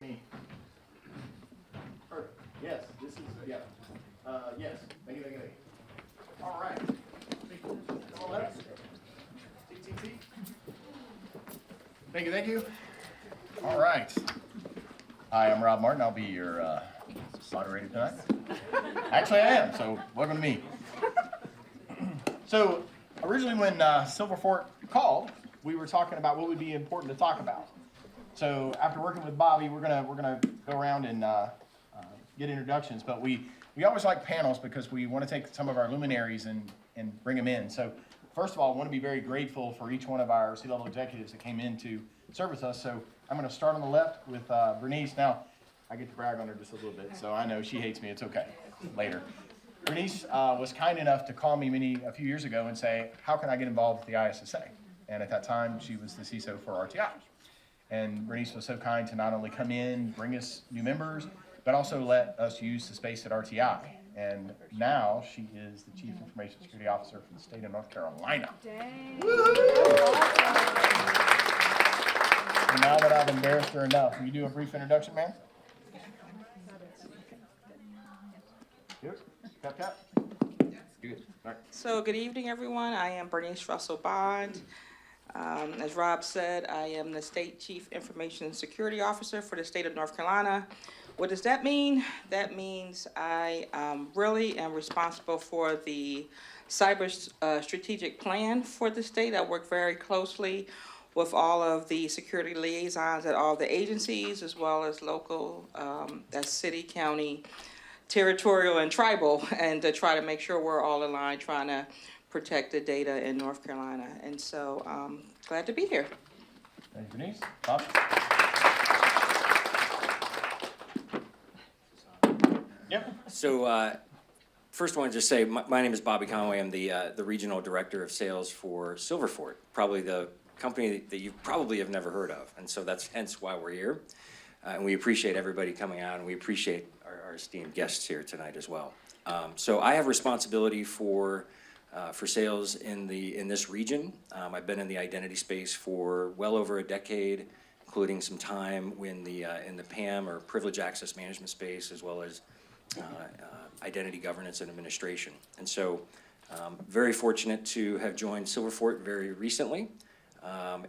Me. Perfect. Yes, this is, yeah. Yes, thank you. All right. All left. TTT. Thank you. All right. Hi, I'm Rob Martin. I'll be your moderator tonight. Actually, I am, so welcome to me. So, originally when Silverfort called, we were talking about what would be important to talk about. So, after working with Bobby, we're gonna go around and get introductions, but we always like panels because we want to take some of our luminaries and bring them in. So, first of all, I want to be very grateful for each one of our C-level executives that came in to service us. So, I'm going to start on the left with Bernice. Now, I get to brag on her just a little bit, so I know she hates me. It's okay. Later. Bernice was kind enough to call me a few years ago and say, how can I get involved with the ISSA? And at that time, she was the CISO for RTI. And Bernice was so kind to not only come in, bring us new members, but also let us use the space at RTI. And now she is the Chief Information Security Officer for the state of North Carolina. Dang. And now that I've embarrassed her enough, will you do a brief introduction, ma'am? Good. Tap. Good. All right. So good evening, everyone. I am Bernice Russell Bond. As Rob said, I am the State Chief Information Security Officer for the state of North Carolina. What does that mean? That means I really am responsible for the cyber strategic plan for the state. I work very closely with all of the security liaisons at all the agencies, as well as local, that's city, county, territorial, and tribal, and to try to make sure we're all aligned trying to protect the data in North Carolina. And so glad to be here. Thank you, Bernice. Bob? Yep. So first I want to just say my name is Bobby Conway. I'm the Regional Director of Sales for Silverfort, probably the company that you probably have never heard of. And so that's hence why we're here. And we appreciate everybody coming out, and we appreciate our esteemed guests here tonight as well. So I have responsibility for sales in this region. I've been in the identity space for well over a decade, including some time in the PAM or privilege access management space, as well as identity governance and administration. And so very fortunate to have joined Silverfort very recently.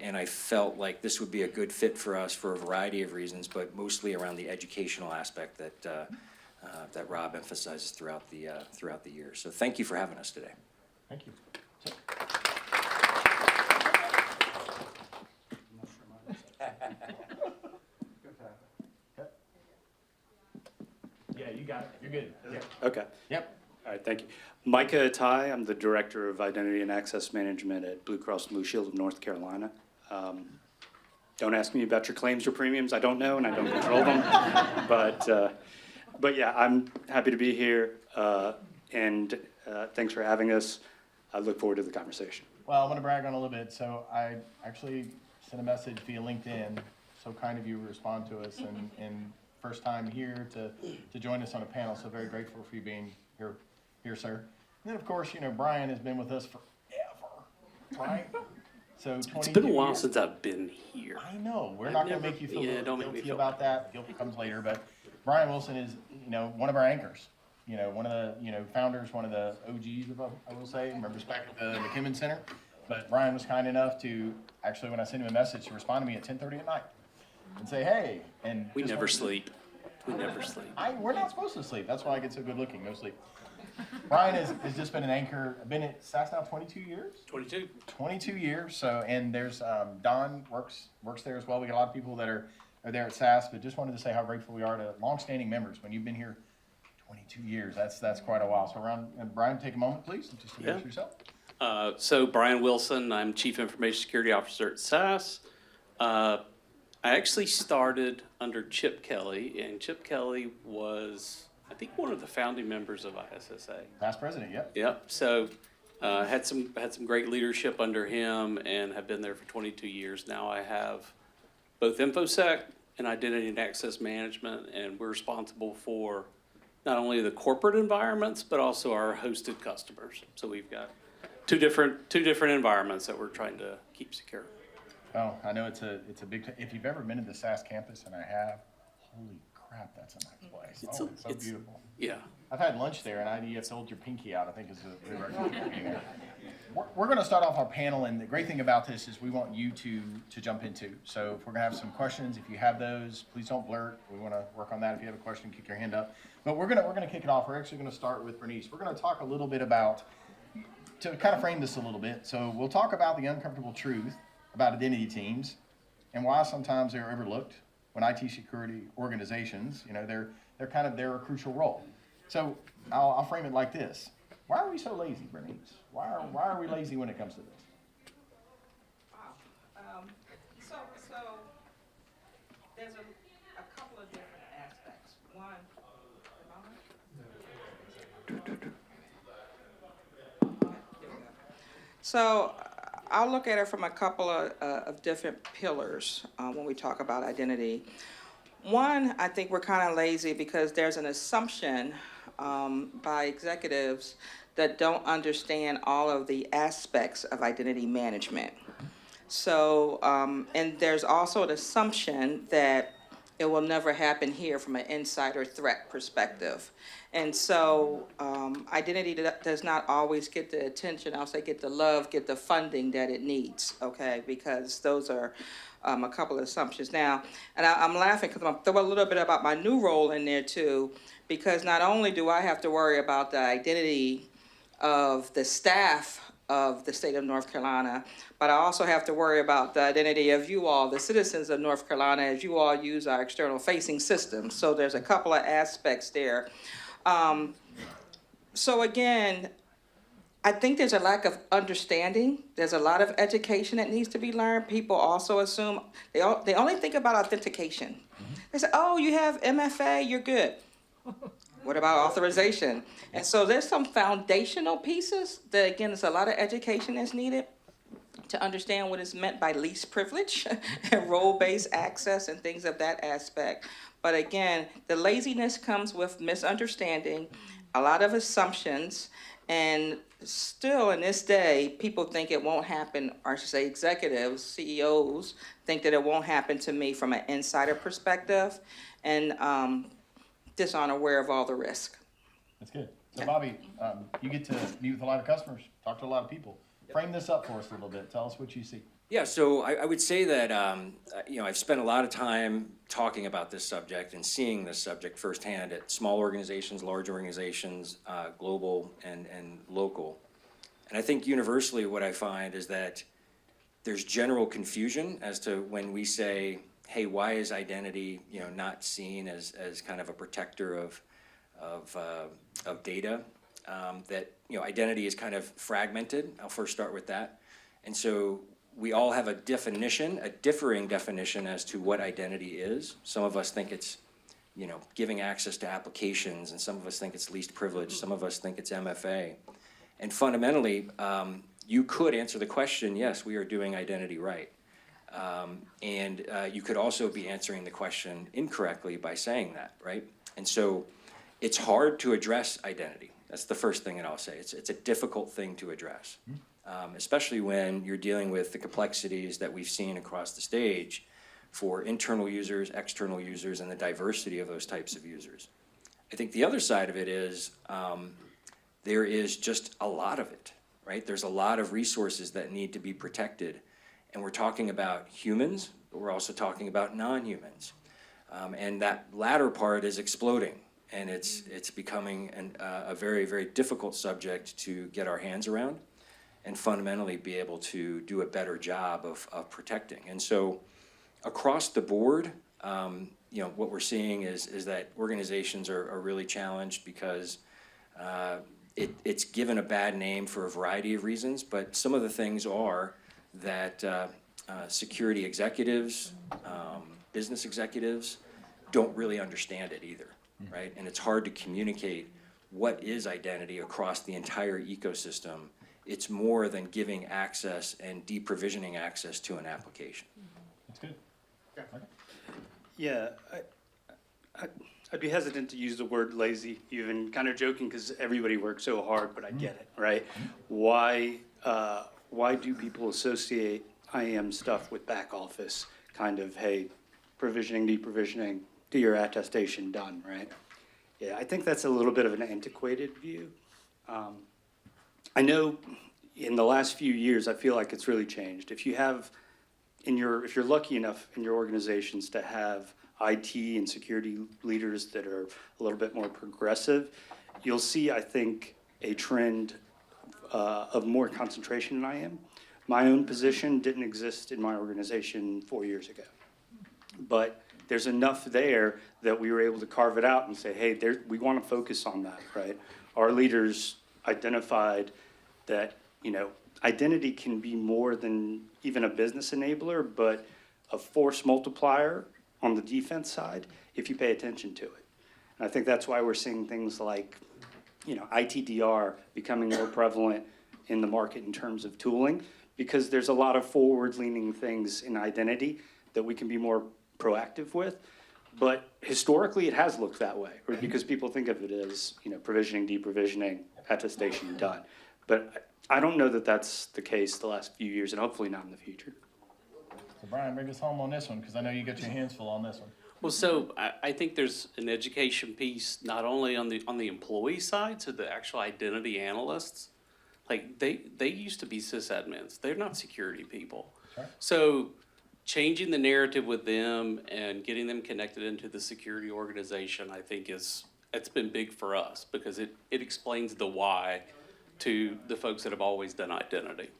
And I felt like this would be a good fit for us for a variety of reasons, but mostly around the educational aspect that Rob emphasizes throughout the year. So thank you for having us today. Thank you. Yeah, you got it. You're good. Yeah. Okay. Yep. All right, thank you. Micah Atai, I'm the Director of Identity and Access Management at Blue Cross Blue Shield of North Carolina. Don't ask me about your claims or premiums. I don't know, and I don't control them. But yeah, I'm happy to be here, and thanks for having us. I look forward to the conversation. Well, I want to brag on a little bit. So I actually sent a message via LinkedIn. So kind of you to respond to us, and first time here to join us on a panel. So very grateful for you being here, sir. And then of course, Brian has been with us forever, right? So 22 It's been a while years. since I've been here. I know. We're not going to make you feel don't make me guilty feel about that. Guilt comes later. But Brian Wilson is, one of our anchors. One of the, founders, one of the OGs, I will say. Remember back at the McKimmon Center. But Brian was kind enough to, actually, when I sent him a message, to respond to me at 10:30 at night and say, hey. And We never sleep. We never sleep. We're not supposed to sleep. That's why I get so good looking. No sleep. Brian has just been an anchor. Been at SAS now 22 years? 22. 22 years. So, and there's Don works there as well. We got a lot of people that are there at SAS, but just wanted to say how grateful we are to longstanding members. When you've been here 22 years, that's quite a while. So, Brian, take a moment, please, and just introduce yourself. So Brian Wilson, I'm Chief Information Security Officer at SAS. I actually started under Chip Kelly, and Chip Kelly was, I think, one of the founding members of ISSA. Past president, yep. Yep. So had some great leadership under him, and have been there for 22 years. Now I have both InfoSec and Identity and Access Management, and we're responsible for not only the corporate environments but also our hosted customers. So we've got two different environments that we're trying to keep secure. Oh, I know it's a big. If you've ever been to the SAS campus, and I have, Holy crap, that's a nice place. It's Oh, a- it's so it's- beautiful. Yeah. I've had lunch there, and you have to hold your pinky out, I think is the right. We're gonna start off our panel, and the great thing about this is we want you to jump into. So if we're gonna have some questions, if you have those, please don't blurt. We wanna work on that. If you have a question, kick your hand up. But we're gonna kick it off. We're actually gonna start with Bernice. We're gonna talk a little bit about, to kind of frame this a little bit. So we'll talk about the uncomfortable truth about identity teams and why sometimes they're overlooked when IT security organizations, they're a crucial role. So I'll frame it like this. Why are we so lazy, Bernice? Why are we lazy when it comes to this? Wow. So there's a couple of different aspects. One, so I'll look at it from a couple of different pillars when we talk about identity. One, I think we're kind of lazy because there's an assumption by executives that don't understand all of the aspects of identity management. So, and there's also an assumption that it will never happen here from an insider threat perspective. And so identity does not always get the attention, I'll say get the love, get the funding that it needs, okay? Because those are a couple of assumptions. Now, and I'm laughing because I'm throwing a little bit about my new role in there too, because not only do I have to worry about the identity of the staff of the state of North Carolina, but I also have to worry about the identity of you all, the citizens of North Carolina, as you all use our external facing systems. So there's a couple of aspects there. So again, I think there's a lack of understanding. There's a lot of education that needs to be learned. People also assume, they only think about authentication. They say, oh, you have MFA, you're good. What about authorization? And so there's some foundational pieces that, again, there's a lot of education that's needed to understand what is meant by least privilege and role-based access and things of that aspect. But again, the laziness comes with misunderstanding, a lot of assumptions, and still in this day, people think it won't happen, or I should say executives, CEOs, think that it won't happen to me from an insider perspective, and just unaware of all the risk. That's good. So Bobby, you get to meet with a lot of customers, talk to a lot of people. Frame this up for us a little bit. Tell us what you see. Yeah, so I would say that, I've spent a lot of time talking about this subject and seeing this subject firsthand at small organizations, large organizations, global and local. And I think universally what I find is that there's general confusion as to when we say, hey, why is identity, not seen as kind of a protector of data? That, identity is kind of fragmented. I'll first start with that. And so we all have a differing definition as to what identity is. Some of us think it's, giving access to applications, and some of us think it's least privilege. Some of us think it's MFA. And fundamentally, you could answer the question, yes, we are doing identity right. And you could also be answering the question incorrectly by saying that, right? And so it's hard to address identity. That's the first thing that I'll say. It's a difficult thing to address, especially when you're dealing with the complexities that we've seen across the stage for internal users, external users, and the diversity of those types of users. I think the other side of it is there is just a lot of it, right? There's a lot of resources that need to be protected. And we're talking about humans, but we're also talking about non-humans. And that latter part is exploding. And it's becoming a very, very difficult subject to get our hands around and fundamentally be able to do a better job of protecting. And so across the board, what we're seeing is that organizations are really challenged because it's given a bad name for a variety of reasons, but some of the things are that security executives, business executives don't really understand it either, right? And it's hard to communicate what is identity across the entire ecosystem. It's more than giving access and deprovisioning access to an application. That's good. Yeah, I'd be hesitant to use the word lazy, even kind of joking, because everybody works so hard, but I get it, right? Why do people associate IAM stuff with back office, kind of, hey, provisioning, deprovisioning, get your attestation done, right? Yeah, I think that's a little bit of an antiquated view. I know in the last few years, I feel like it's really changed. If you're lucky enough in your organizations to have IT and security leaders that are a little bit more progressive, you'll see, I think, a trend of more concentration than I am. My own position didn't exist in my organization 4 years ago. But there's enough there that we were able to carve it out and say, hey, we want to focus on that, right? Our leaders identified that, identity can be more than even a business enabler, but a force multiplier on the defense side if you pay attention to it. And I think that's why we're seeing things like, ITDR becoming more prevalent in the market in terms of tooling, because there's a lot of forward-leaning things in identity that we can be more proactive with. But historically, it has looked that way, or because people think of it as, provisioning, deprovisioning, attestation done. But I don't know that that's the case the last few years, and hopefully not in the future. So Brian, bring us home on this one, because I know you got your hands full on this one. Well, so I think there's an education piece, not only on the employee side, so the actual identity analysts, like they used to be sysadmins. They're not security people. Sure. So changing the narrative with them and getting them connected into the security organization, I think it's been big for us, because it explains the why to the folks that have always done identity.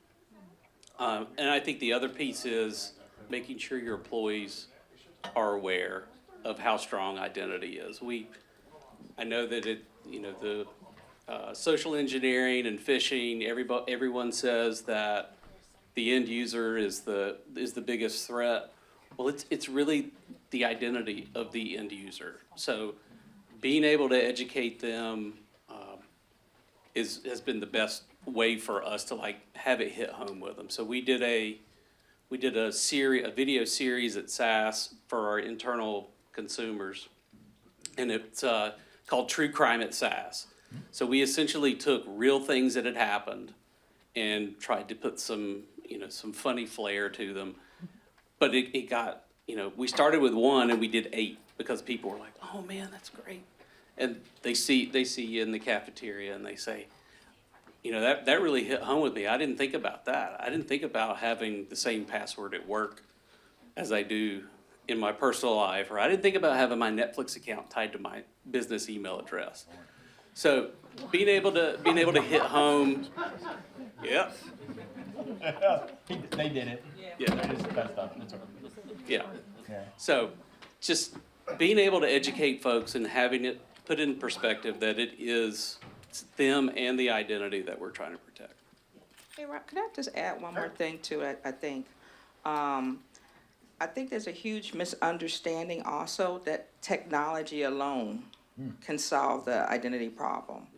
And I think the other piece is making sure your employees are aware of how strong identity is. I know that the social engineering and phishing, everyone says that the end user is the biggest threat. Well, it's really the identity of the end user. So being able to educate them has been the best way for us to have it hit home with them. So we did a video series at SAS for our internal consumers, and it's called True Crime at SAS. So we essentially took real things that had happened and tried to put some funny flair to them. But it got, we started with 1 and we did 8 because people were like, oh man, that's great. And they see you in the cafeteria and they say, that really hit home with me. I didn't think about that. I didn't think about having the same password at work as I do in my personal life, or I didn't think about having my Netflix account tied to my business email address. So being able to hit home, yeah. They did it. Yeah. They just messed up. It's okay. Yeah. Yeah. So just being able to educate folks and having it put in perspective that it's them and the identity that we're trying to protect. Hey, Rob, can I just add one more thing to it, I think? I think there's a huge misunderstanding also that technology alone can solve the identity problem.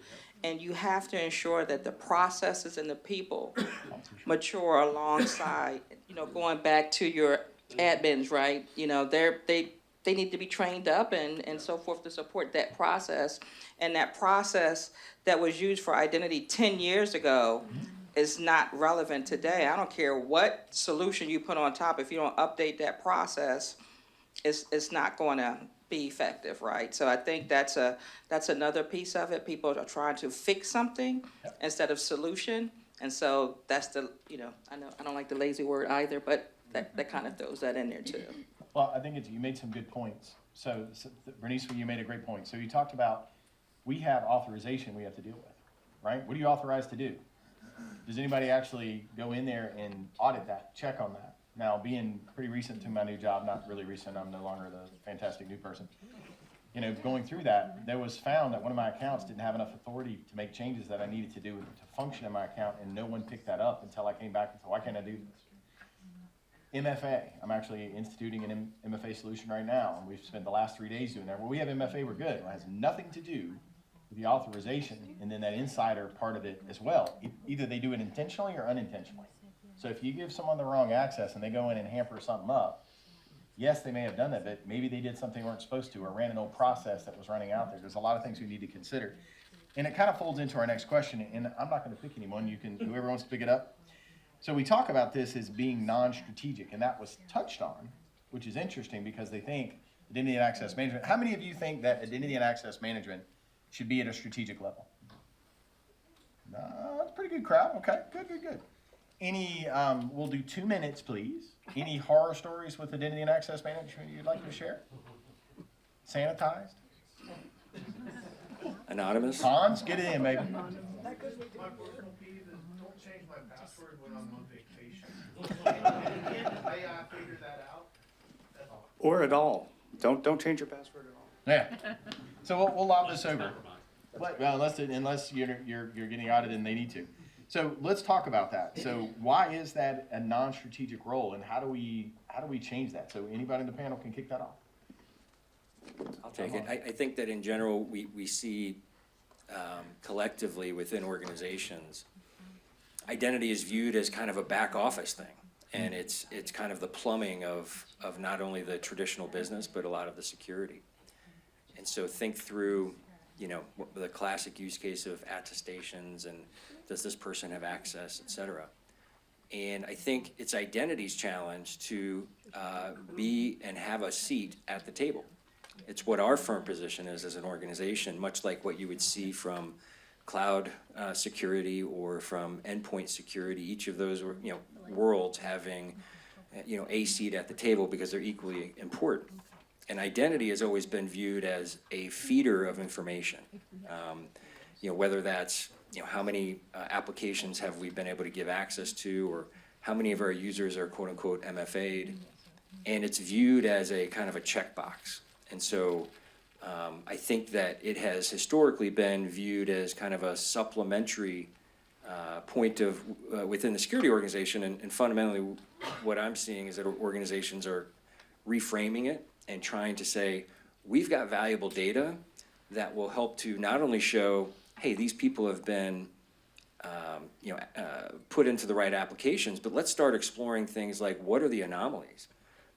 And you have to ensure that the processes and the people mature alongside, going back to your admins, right? They need to be trained up and so forth to support that process. And that process that was used for identity 10 years ago is not relevant today. I don't care what solution you put on top, if you don't update that process, it's not going to be effective, right? So I think that's another piece of it. People are trying to fix something instead of solution. And so that's I know I don't like the lazy word either, but that kind of throws that in there too. Well, I think you made some good points. So Bernice, you made a great point. So you talked about we have authorization we have to deal with, right? What are you authorized to do? Does anybody actually go in there and audit that, check on that? Now, being pretty recent to my new job, not really recent, I'm no longer the fantastic new person. Going through that, there was found that one of my accounts didn't have enough authority to make changes that I needed to do to function in my account, and no one picked that up until I came back and said, why can't I do this? MFA, I'm actually instituting an MFA solution right now, and we've spent the last 3 days doing that. Well, we have MFA, we're good. It has nothing to do with the authorization and then that insider part of it as well. Either they do it intentionally or unintentionally. So if you give someone the wrong access and they go in and hamper something up, yes, they may have done that, but maybe they did something they weren't supposed to or ran an old process that was running out there. There's a lot of things we need to consider. And it kind of folds into our next question, and I'm not going to pick anyone. Whoever wants to pick it up. So we talk about this as being non-strategic, and that was touched on, which is interesting because they think, identity and access management. How many of you think that identity and access management should be at a strategic level? That's a pretty good crowd. Okay, good. Any, we'll do 2 minutes, please. Any horror stories with identity and access management you'd like to share? Sanitized? Anonymous? Hans, get it in, baby. My personal peeve is don't change my password when I'm on vacation. I figured that out. That's all. Or at all. Don't change your password at all. Yeah. So we'll lob this over. Well, unless you're getting audited and they need to. So let's talk about that. So why is that a non-strategic role, and how do we change that? So anybody in the panel can kick that off. I'll take it. I think that in general, we see collectively within organizations, identity is viewed as kind of a back office thing. And it's kind of the plumbing of not only the traditional business, but a lot of the security. And so think through, the classic use case of attestations and does this person have access, et cetera. And I think it's identity's challenge to be and have a seat at the table. It's what our firm position is as an organization, much like what you would see from cloud security or from endpoint security, each of those worlds having a seat at the table because they're equally important. And identity has always been viewed as a feeder of information. Whether that's how many applications have we been able to give access to, or how many of our users are quote unquote MFA'd, and it's viewed as a kind of a checkbox. And so I think that it has historically been viewed as kind of a supplementary point of within the security organization, and fundamentally what I'm seeing is that organizations are reframing it and trying to say, we've got valuable data that will help to not only show, hey, these people have been put into the right applications, but let's start exploring things like, what are the anomalies?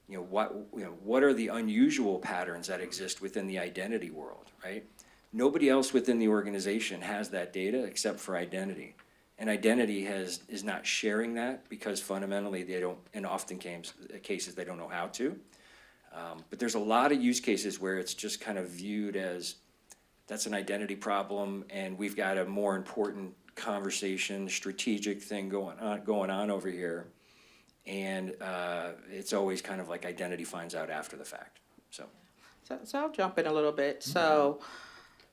What are the unusual patterns that exist within the identity world, right? Nobody else within the organization has that data except for identity. And identity is not sharing that because fundamentally they don't, in often cases they don't know how to. But there's a lot of use cases where it's just kind of viewed as that's an identity problem, and we've got a more important conversation, strategic thing going on over here. And it's always kind of like identity finds out after the fact. So I'll jump in a little bit. So,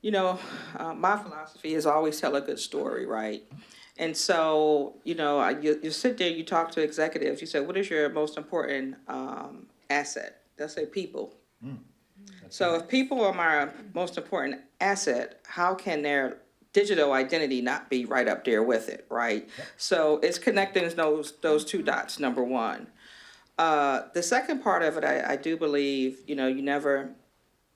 my philosophy is always tell a good story, right? And so, you sit there, you talk to executives, you say, what is your most important asset? They'll say people. So if people are my most important asset, how can their digital identity not be right up there with it, right? Yep. So it's connecting those two dots, number one. The second part of it, I do believe, you never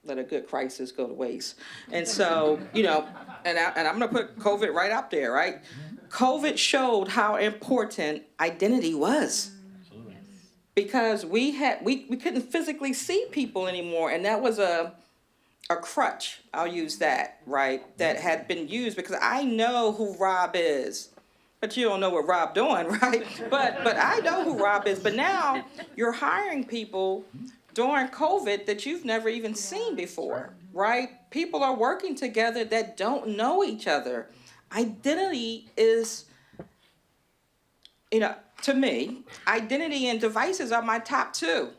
let a good crisis go to waste. And so, and I'm gonna put COVID right up there, right? COVID showed how important identity was. Absolutely. Because we couldn't physically see people anymore, and that was a crutch, I'll use that, right, that had been used because I know who Rob is, but you don't know what Rob doing, right? But I know who Rob is, but now you're hiring people during COVID that you've never even seen before, right? People are working together that don't know each other. Identity is, to me, identity and devices are my top two.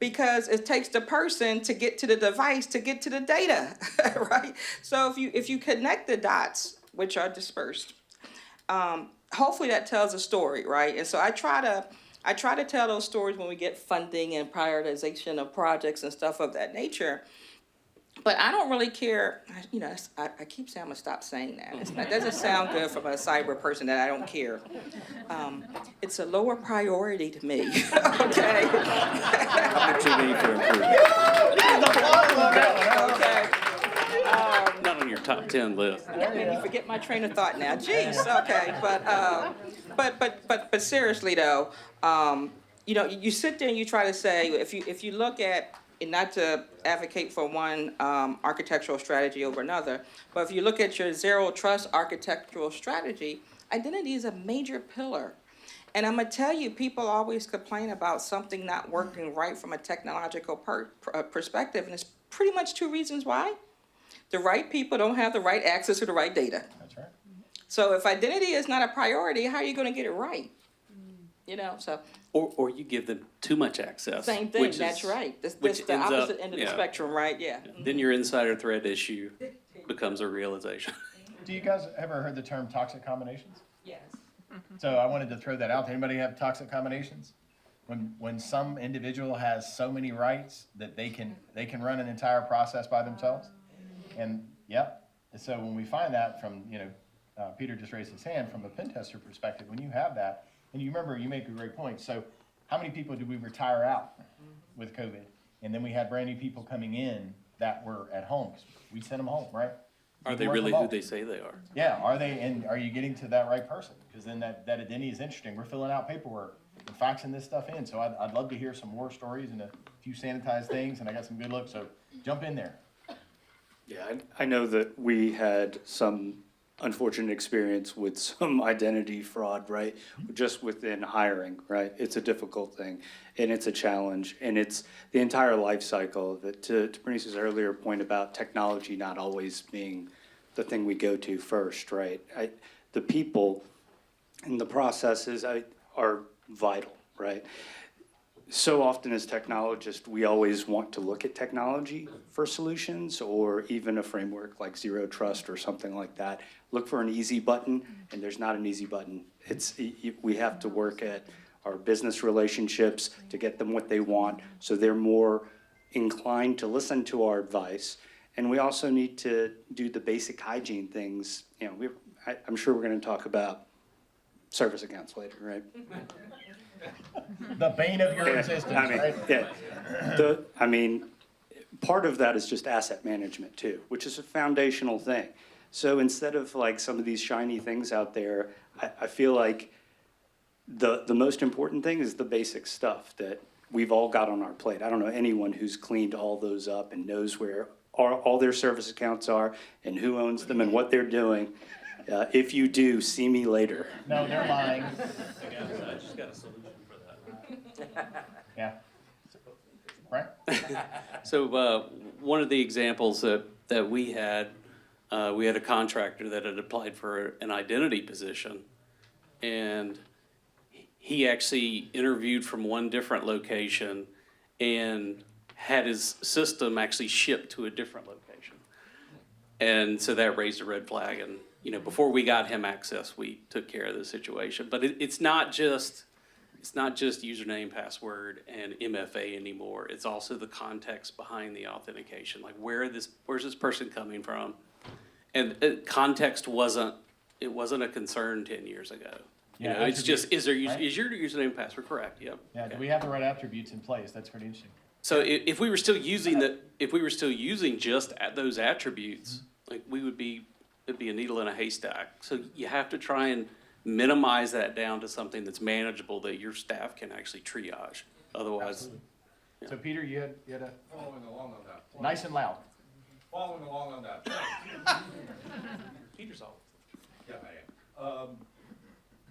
Because it takes the person to get to the device to get to the data, right? So if you connect the dots, which are dispersed, hopefully that tells a story, right? And so I try to tell those stories when we get funding and prioritization of projects and stuff of that nature. But I don't really care, I keep saying I'm gonna stop saying that. That doesn't sound good from a cyber person that I don't care. It's a lower priority to me, okay? opportunity for improvement. Okay. Not on your top 10 list. You forget my train of thought now. Jeez, okay, but seriously though, you sit there and you try to say if you look at, and not to advocate for one architectural strategy over another, but if you look at your zero trust architectural strategy, identity is a major pillar. And I'm gonna tell you, people always complain about something not working right from a technological perspective, and it's pretty much two reasons why. The right people don't have the right access to the right data. That's right. So if identity is not a priority, how are you gonna get it right? You know, so Or you give them too much access. same thing, which that's is- right. That's which the ends up- opposite end of the yeah. spectrum, right? Yeah. Then your insider threat issue becomes a realization. Do you guys ever heard the term toxic combinations? Yes. So I wanted to throw that out. Anybody have toxic combinations? When some individual has so many rights that they can run an entire process by themselves. And yep. And so when we find that from, Peter just raised his hand, from a pen tester perspective, when you have that, and you remember, you make a great point. So how many people did we retire out with COVID? And then we had brand new people coming in that were at home. 'Cause we sent them home, right? Are they Work really them who all. they say they are? Yeah, are they, and are you getting to that right person? Because then that identity is interesting. We're filling out paperwork and faxing this stuff in. So I'd love to hear some more stories and a few sanitized things, and I got some good looks, so jump in there. Yeah, I know that we had some unfortunate experience with some identity fraud, right? Just within hiring, right? It's a difficult thing, and it's a challenge, and it's the entire life cycle that, to Bernice's earlier point about technology not always being the thing we go to first, right? The people and the processes are vital, right? So often as technologists, we always want to look at technology for solutions, or even a framework like Zero Trust or something like that. Look for an easy button, and there's not an easy button. We have to work at our business relationships to get them what they want, so they're more inclined to listen to our advice. And we also need to do the basic hygiene things. I'm sure we're going to talk about service accounts later, right? The bane of your existence, right? Yeah. Part of that is just asset management too, which is a foundational thing. So instead of like some of these shiny things out there, I feel like the most important thing is the basic stuff that we've all got on our plate. I don't know anyone who's cleaned all those up and knows where all their service accounts are and who owns them and what they're doing. If you do, see me later. No, they're lying. I just got a solution for that. Yeah. Right? So, one of the examples that we had a contractor that had applied for an identity position. And he actually interviewed from one different location and had his system actually shipped to a different location. And so that raised a red flag, and, before we got him access, we took care of the situation. But it's not just username, password, and MFA anymore. It's also the context behind the authentication. Like, where's this person coming from? And context wasn't a concern 10 years ago. Yeah, It's just, is your right? username and password correct? Yep. Yeah, Okay. do we have the right attributes in place? That's pretty interesting. So if we were still using just those attributes, like, it'd be a needle in a haystack. So you have to try and minimize that down to something that's manageable that your staff can actually triage. Otherwise, So Peter, you had a, Following along on that point. nice and loud. Following along on that point. Peter's all. Yeah, I am.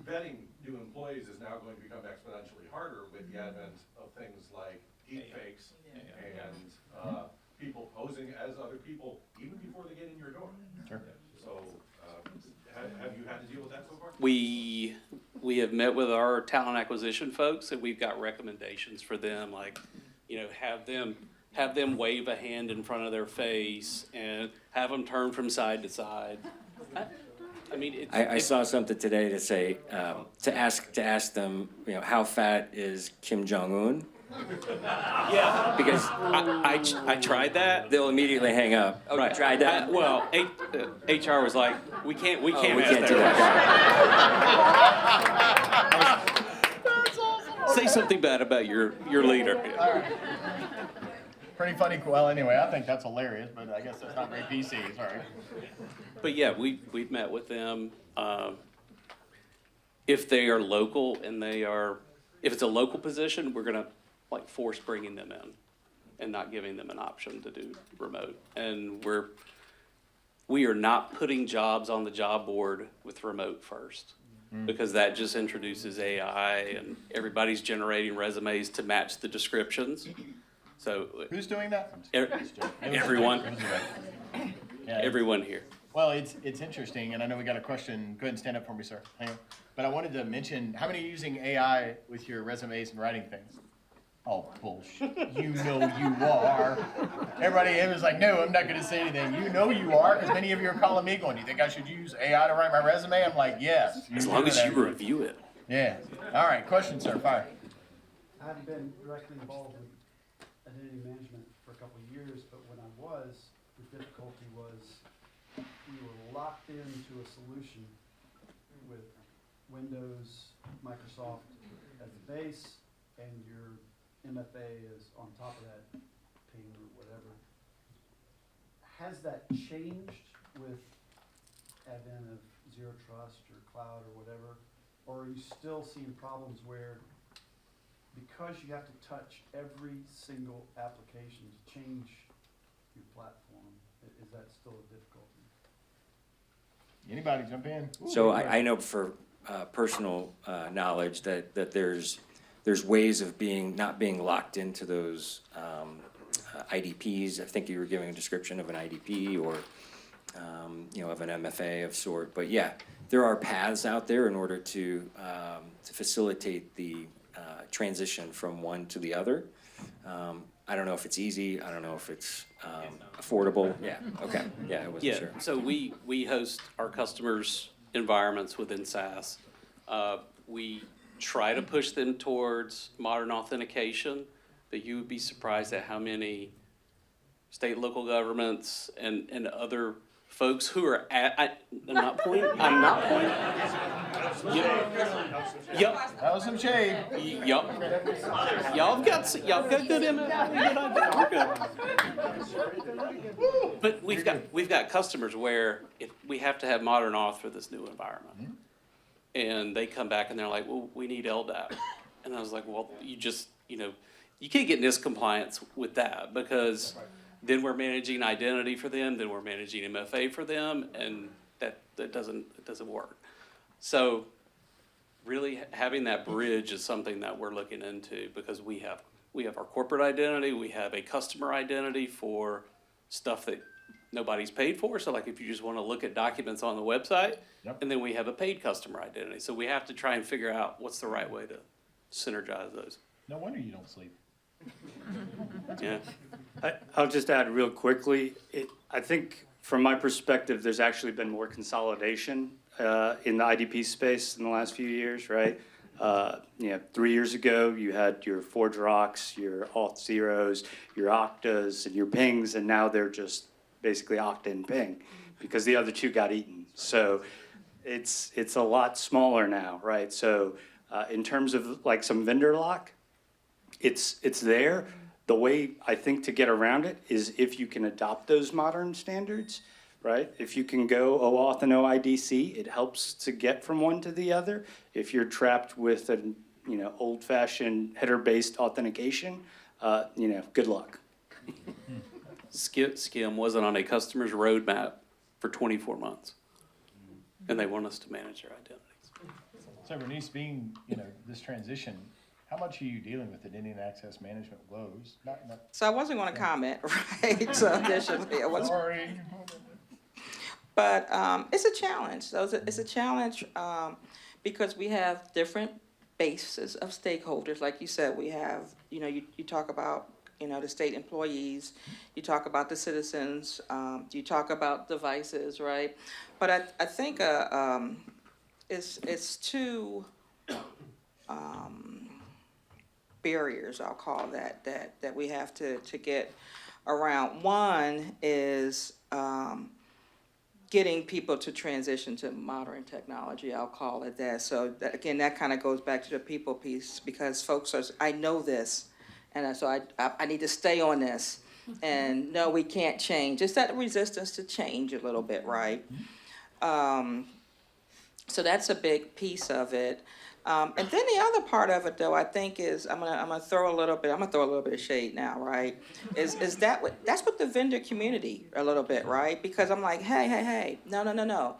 Vetting new employees is now going to become exponentially harder with the advent of things like deepfakes and people posing as other people even before they get in your door. Sure. So, have you had to deal with that so far? We have met with our talent acquisition folks, and we've got recommendations for them, like, have them wave a hand in front of their face and have them turn from side to side. I mean, I saw something today to say, to ask them, how fat is Kim Jong-un? yeah, Because I tried that. they'll immediately hang up. Oh, you tried that? Well, HR was like, we can't We ask can't do that. that. Say something bad about your leader. Pretty funny. Well, anyway, I think that's hilarious, but I guess that's not very PC. Sorry. But yeah, we've met with them. If they are local and if it's a local position, we're gonna force bringing them in and not giving them an option to do remote. And we are not putting jobs on the job board with remote first. because that just introduces AI and everybody's generating resumes to match the descriptions. So Who's doing that? everyone, Yeah, everyone here. well, it's interesting, and I know we got a question. Go ahead and stand up for me, sir. Hang on. But I wanted to mention, how many are using AI with your resumes and writing things? Oh, bullshit. You know you are. Everybody was like, no, I'm not going to say anything. You know you are, because many of you are calling me going, do you think I should use AI to write my resume? I'm like, yes. As long as you review it. Yeah. All right, question, sir. Fire. I haven't been directly involved with identity management for a couple of years, but when I was, the difficulty was we were locked into a solution with Windows, Microsoft as the base, and your MFA is on top of that, Ping or whatever. Has that changed with advent of zero trust or cloud or whatever? Or are you still seeing problems where, because you have to touch every single application to change your platform, is that still a difficulty? Anybody jump in? So I know for personal knowledge that there's ways of not being locked into those IDPs. I think you were giving a description of an IDP or of an MFA of sort. But yeah, there are paths out there in order to facilitate the transition from one to the other. I don't know if it's easy. I don't know if it's affordable. Yeah. Okay. Yeah. I wasn't Yeah, sure. so we host our customers' environments within SaaS. We try to push them towards modern authentication, but you would be surprised at how many state and local governments and other folks who are I'm not pointing. Yep. That was some shade. Yup. Y'all got good MFA. We're good. But we've got customers where we have to have modern auth for this new environment. And they come back and they're like, well, we need LDAP. And I was like, well, you can't get NIST compliance with that, because then we're managing identity for them, then we're managing MFA for them, and that doesn't work. So really having that bridge is something that we're looking into, because we have our corporate identity, we have a customer identity for stuff that nobody's paid for. So like if you just want to look at documents on the website, Yep. and then we have a paid customer identity. So we have to try and figure out what's the right way to synergize those. No wonder you don't sleep. Yeah. I'll just add real quickly, I think from my perspective, there's actually been more consolidation in the IDP space in the last few years, right? 3 years ago, you had your ForgeRocks, your Auth0s, your Oktas, and your Pings, and now they're just basically Okta and Ping, because the other two got eaten. So it's a lot smaller now, right? So in terms of like some vendor lock, it's there. The way I think to get around it is if you can adopt those modern standards, right? If you can go OAuth and OIDC, it helps to get from one to the other. If you're trapped with an old-fashioned header-based authentication, good luck. Skim wasn't on a customer's roadmap for 24 months, and they want us to manage their identities. So Bernice, being, this transition, how much are you dealing with identity and access management woes? Not, So I wasn't going to comment, right? So additionally, I wasn't. sorry. But it's a challenge. So it's a challenge because we have different bases of stakeholders. Like you said, we have, you talk about, the state employees, you talk about the citizens, you talk about devices, right? But I think it's two barriers, I'll call that we have to get around. One is getting people to transition to modern technology, I'll call it that. So that, again, that kind of goes back to the people piece, because folks are, I know this, and so I need to stay on this, and no, we can't change. It's that resistance to change a little bit, right? So that's a big piece of it. And then the other part of it, though, I think is I'm gonna throw a little bit of shade now, right? Is that's what the vendor community a little bit, right? Because I'm like, hey, no.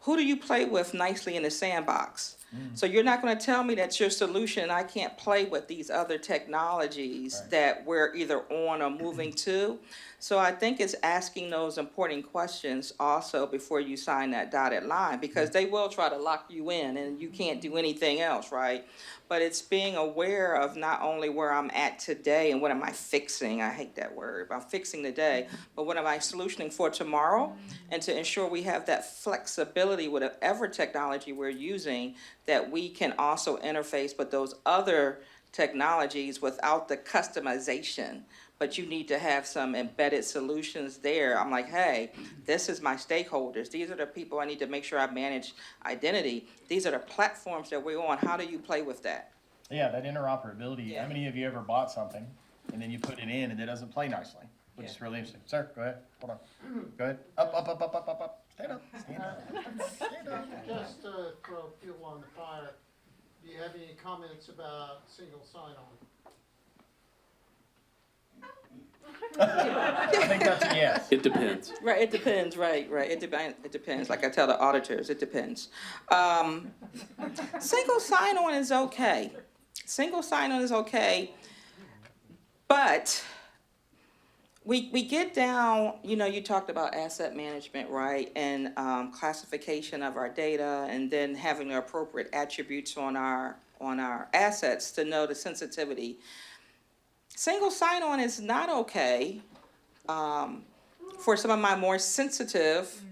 who do you play with nicely in the sandbox? So you're not gonna tell me that's your solution, I can't play with these other technologies Right. that we're either on or moving to. So I think it's asking those important questions also before you sign that dotted line, because they will try to lock you in and you can't do anything else, right? But it's being aware of not only where I'm at today and what am I fixing, I hate that word, I'm fixing today, but what am I solutioning for tomorrow? And to ensure we have that flexibility with whatever technology we're using, that we can also interface with those other technologies without the customization. But you need to have some embedded solutions there. I'm like, hey, this is my stakeholders. These are the people I need to make sure I manage identity. These are the platforms that we're on. How do you play with that? Yeah, that interoperability. Yeah. How many of you ever bought something and then you put it in and it doesn't play nicely? Which is really interesting. Sir, go ahead. Hold on. Go ahead. Up, up, up, up, up, up, up. Stand up. Stand up. Stand up. Just to throw fuel on the fire, do you have any comments about single sign-on? I think that's a yes. It depends. Right, it depends, right. It depends. Like I tell the auditors, it depends. Single sign-on is okay. Single sign-on is okay, but we get down, you talked about asset management, right? And classification of our data, and then having the appropriate attributes on our assets to know the sensitivity. Single sign-on is not okay for some of my more sensitive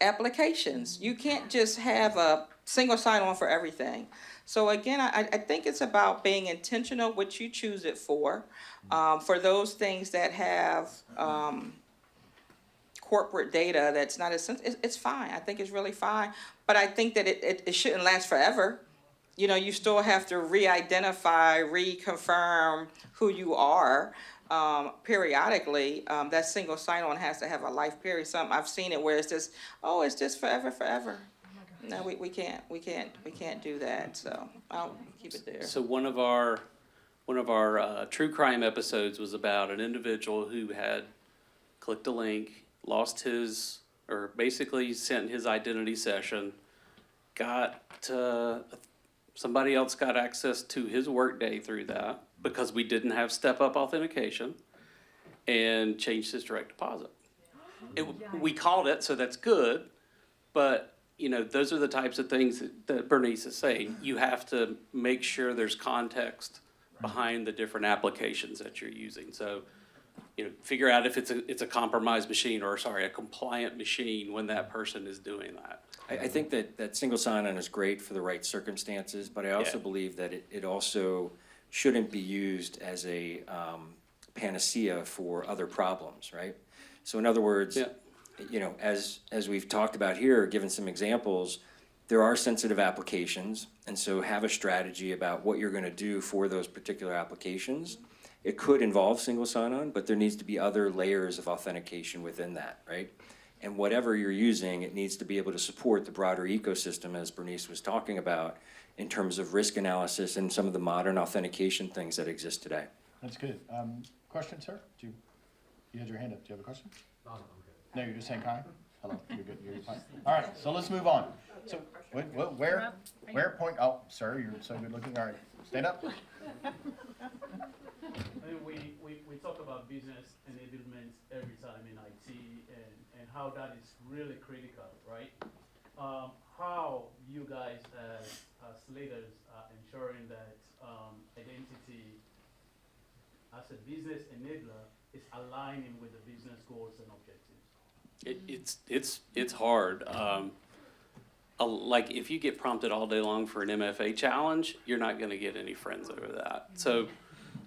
applications. You can't just have a single sign-on for everything. So again, I think it's about being intentional what you choose it for. For those things that have corporate data that's not as it's fine. I think it's really fine. But I think that it shouldn't last forever. You still have to re-identify, reconfirm who you are periodically. That single sign-on has to have a life period. I've seen it where it's just forever. No, we can't do that. So I'll keep it there. So one of our true crime episodes was about an individual who had clicked a link, or basically sent his identity session, somebody else got access to his workday through that because we didn't have step-up authentication, and changed his direct deposit. We called it, so that's good, but those are the types of things that Bernice is saying. You have to make sure there's context behind the different applications that you're using. So, figure out if it's a compromised machine or a compliant machine when that person is doing that. I think that single sign-on is great for the right circumstances, but I also believe that it also shouldn't be used as a panacea for other problems, right? So in other words, as we've talked about here, given some examples, there are sensitive applications, and so have a strategy about what you're gonna do for those particular applications. It could involve single sign-on, but there needs to be other layers of authentication within that, right? And whatever you're using, it needs to be able to support the broader ecosystem, as Bernice was talking about, in terms of risk analysis and some of the modern authentication things that exist today. That's good. Question, sir? You had your hand up. Do you have a question? No, I'm good. No, you're just saying hi? Hello, you're good, you're fine. All right, so let's move on. So, where point, oh, sir, you're so good looking. All right, stand up. We talk about business enablement every time in IT and how that is really critical, right? How you guys as leaders are ensuring that identity as a business enabler is aligning with the business goals and objectives? It's hard. Like if you get prompted all day long for an MFA challenge, you're not going to get any friends over that. So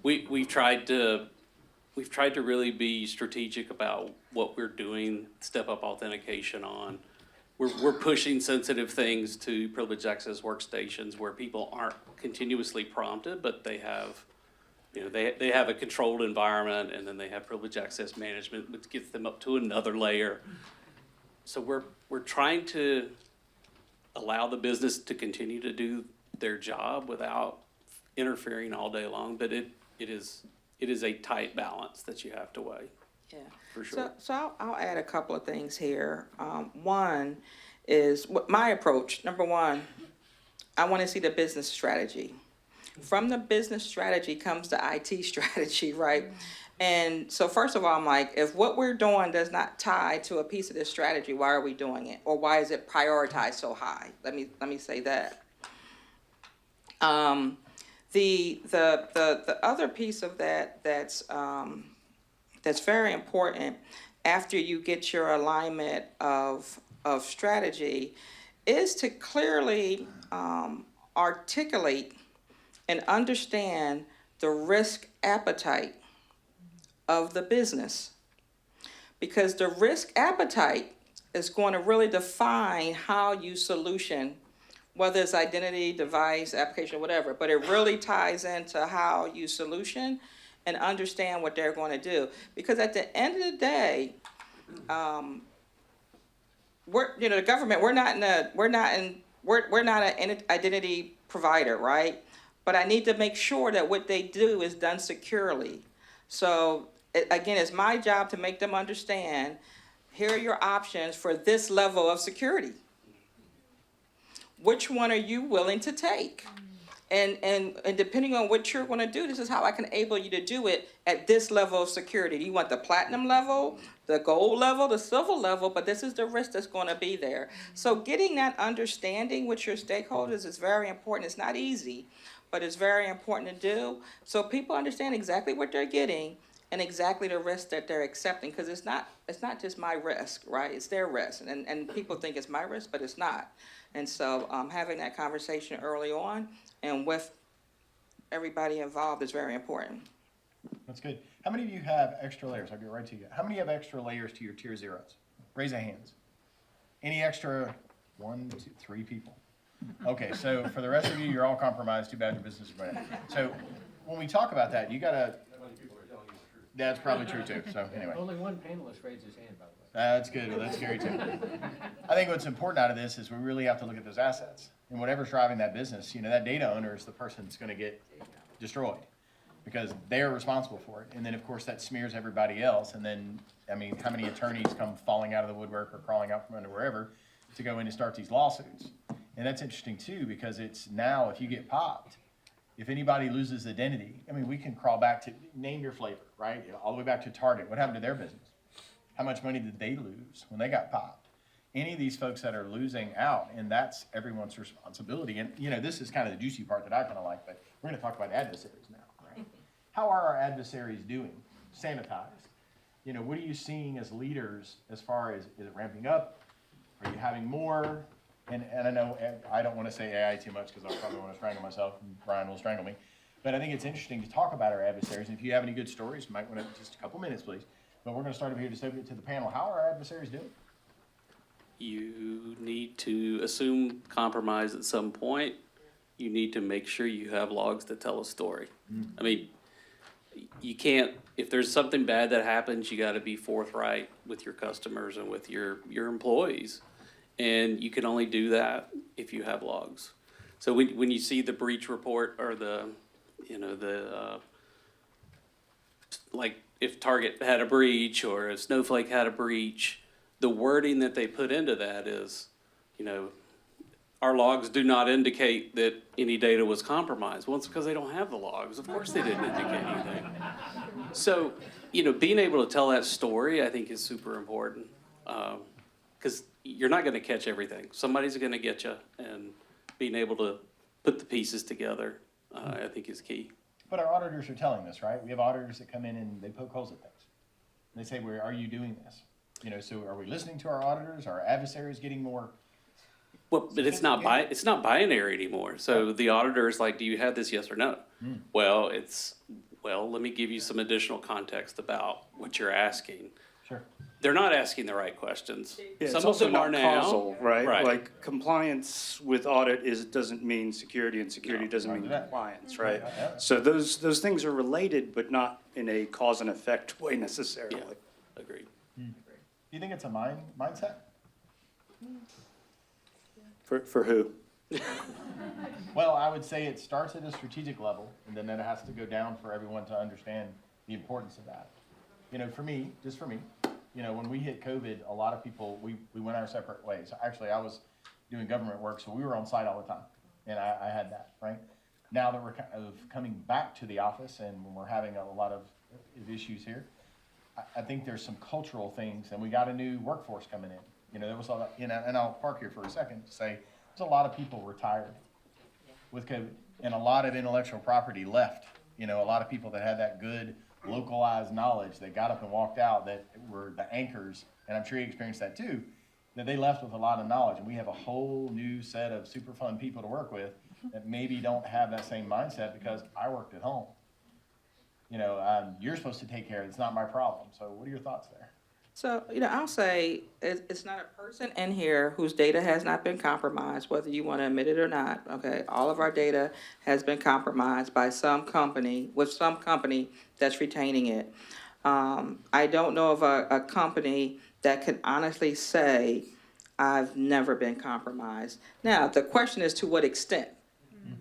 we've tried to really be strategic about what we're doing, step up authentication on. We're pushing sensitive things to privileged access workstations where people aren't continuously prompted, but they have, they have a controlled environment, and then they have privileged access management, which gets them up to another layer. So we're trying to allow the business to continue to do their job without interfering all day long, but it is a tight balance that you have to weigh. Yeah. For sure. So I'll add a couple of things here. One is what my approach. Number one, I want to see the business strategy. From the business strategy comes the IT strategy, right? And so first of all, I'm like, if what we're doing does not tie to a piece of this strategy, why are we doing it? Or why is it prioritized so high? Let me say that. The other piece of that that's very important after you get your alignment of strategy is to clearly articulate and understand the risk appetite of the business. Because the risk appetite is going to really define how you solution, whether it's identity, device, application, whatever, but it really ties into how you solution and understand what they're going to do. Because at the end of the day, the government, we're not an identity provider, right? But I need to make sure that what they do is done securely. So again, it's my job to make them understand, here are your options for this level of security. Which one are you willing to take? And depending on what you're going to do, this is how I can enable you to do it at this level of security. Do you want the platinum level, the gold level, the silver level? But this is the risk that's going to be there. So getting that understanding with your stakeholders is very important. It's not easy, but it's very important to do. So people understand exactly what they're getting and exactly the risk that they're accepting. Because it's not just my risk, right? It's their risk. And people think it's my risk, but it's not. And so having that conversation early on and with everybody involved is very important. That's good. How many of you have extra layers? I'll get right to you. How many have extra layers to your tier zeros? Raise your hands. Any extra? 1, 2, 3 people. Okay, so for the rest of you, you're all compromised. Too bad your business is bad. So when we talk about that, you gotta. How many people are telling you the truth? That's probably true too. So anyway. Only one panelist raised his hand, by the way. That's good. Well, that's scary too. I think what's important out of this is we really have to look at those assets. And whatever's driving that business, that data owner is the person that's going to get destroyed because they're responsible for it. And then, of course, that smears everybody else. And then, I mean, how many attorneys come falling out of the woodwork or crawling out from under wherever to go in and start these lawsuits? And that's interesting too because it's now, if you get popped, if anybody loses identity, I mean, we can crawl back to name your flavor, right? All the way back to Target. What happened to their business? How much money did they lose when they got popped? Any of these folks that are losing out, and that's everyone's responsibility. And, this is kind of the juicy part that I kind of like, but we're going to talk about adversaries now, right? How are our adversaries doing? Sanitized. What are you seeing as leaders as far as, is it ramping up? Are you having more? And I know I don't want to say AI too much because I'll probably want to strangle myself and Brian will strangle me. But I think it's interesting to talk about our adversaries. And if you have any good stories, you might want to just a couple minutes, please. But we're going to start over here, just open it to the panel. How are our adversaries doing? You need to assume compromise at some point. You need to make sure you have logs that tell a story. I mean, you can't, if there's something bad that happens, you gotta be forthright with your customers and with your employees. And you can only do that if you have logs. So when you see the breach report or like if Target had a breach or if Snowflake had a breach, the wording that they put into that is, our logs do not indicate that any data was compromised. Well, it's because they don't have the logs. Of course they didn't indicate anything. So, being able to tell that story, I think, is super important. Because you're not going to catch everything. Somebody's going to get you, and being able to put the pieces together, I think, is key. But our auditors are telling us, right? We have auditors that come in and they poke holes at things. And they say, are you doing this? So are we listening to our auditors? Are our adversaries getting more? Well, but it's not binary anymore. So the auditor is like, do you have this, yes or no? Well, let me give you some additional context about what you're asking. Sure. They're not asking the right questions. Yeah, Some it's of also them not are now. causal, right? Right. Like compliance with audit doesn't mean security, and security doesn't mean Right. compliance, right? Yeah. So those things are related, but not in a cause and effect way necessarily. Yeah. Agreed. Do you think it's a mindset? For who? Well, I would say it starts at a strategic level, and then it has to go down for everyone to understand the importance of that. For me, You know, when we hit COVID, a lot of people, we went our separate ways. Actually, I was doing government work, so we were on site all the time, and I had that, right? Now that we're kind of coming back to the office and we're having a lot of issues here, I think there's some cultural things, and we got a new workforce coming in. You know, there was a lot, you know, and I'll park here for a second to say, there's a lot of people retired with COVID, and a lot of intellectual property left. You know, a lot of people that had that good localized knowledge that got up and walked out, that were the anchors, and I'm sure you experienced that too, that they left with a lot of knowledge. And we have a whole new set of super fun people to work with that maybe don't have that same mindset because I worked at home. You know, you're supposed to take care of it. It's not my problem. So what are your thoughts there? So, you know, I'll say it's not a person in here whose data has not been compromised, whether you want to admit it or not, okay? All of our data has been compromised by some company, with some company that's retaining it. I don't know of a company that can honestly say, I've never been compromised. Now, the question is to what extent?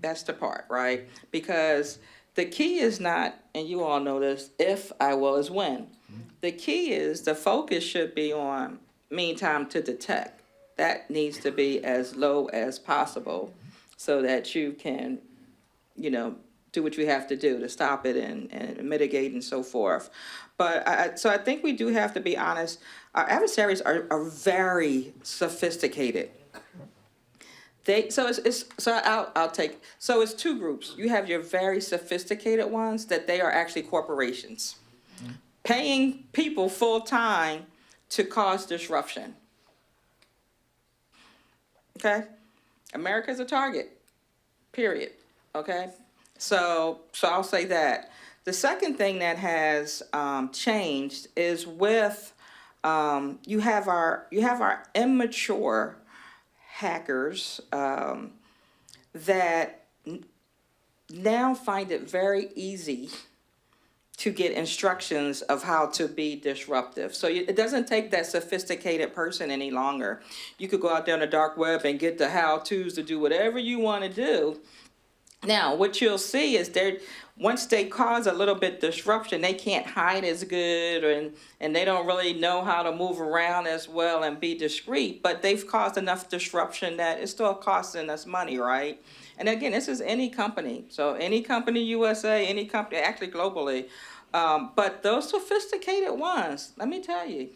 That's the part, right? Because the key is not, and you all know this, if I will is when. The key is the focus should be on mean time to detect. That needs to be as low as possible so that you can, you know, do what you have to do to stop it and mitigate and so forth. But so I think we do have to be honest. Our adversaries are very sophisticated. So it's two groups. You have your very sophisticated ones that they are actually corporations paying people full time to cause disruption. Okay? America's a target, period. Okay? So I'll say that. The second thing that has changed is with you have our immature hackers that now find it very easy to get instructions of how to be disruptive. So it doesn't take that sophisticated person any longer. You could go out there on the dark web and get the how-tos to do whatever you want to do. Now, what you'll see is once they cause a little bit disruption, they can't hide as good and they don't really know how to move around as well and be discreet, but they've caused enough disruption that it's still costing us money, right? And again, this is any company. So any company USA, any company, actually globally. But those sophisticated ones, let me tell you,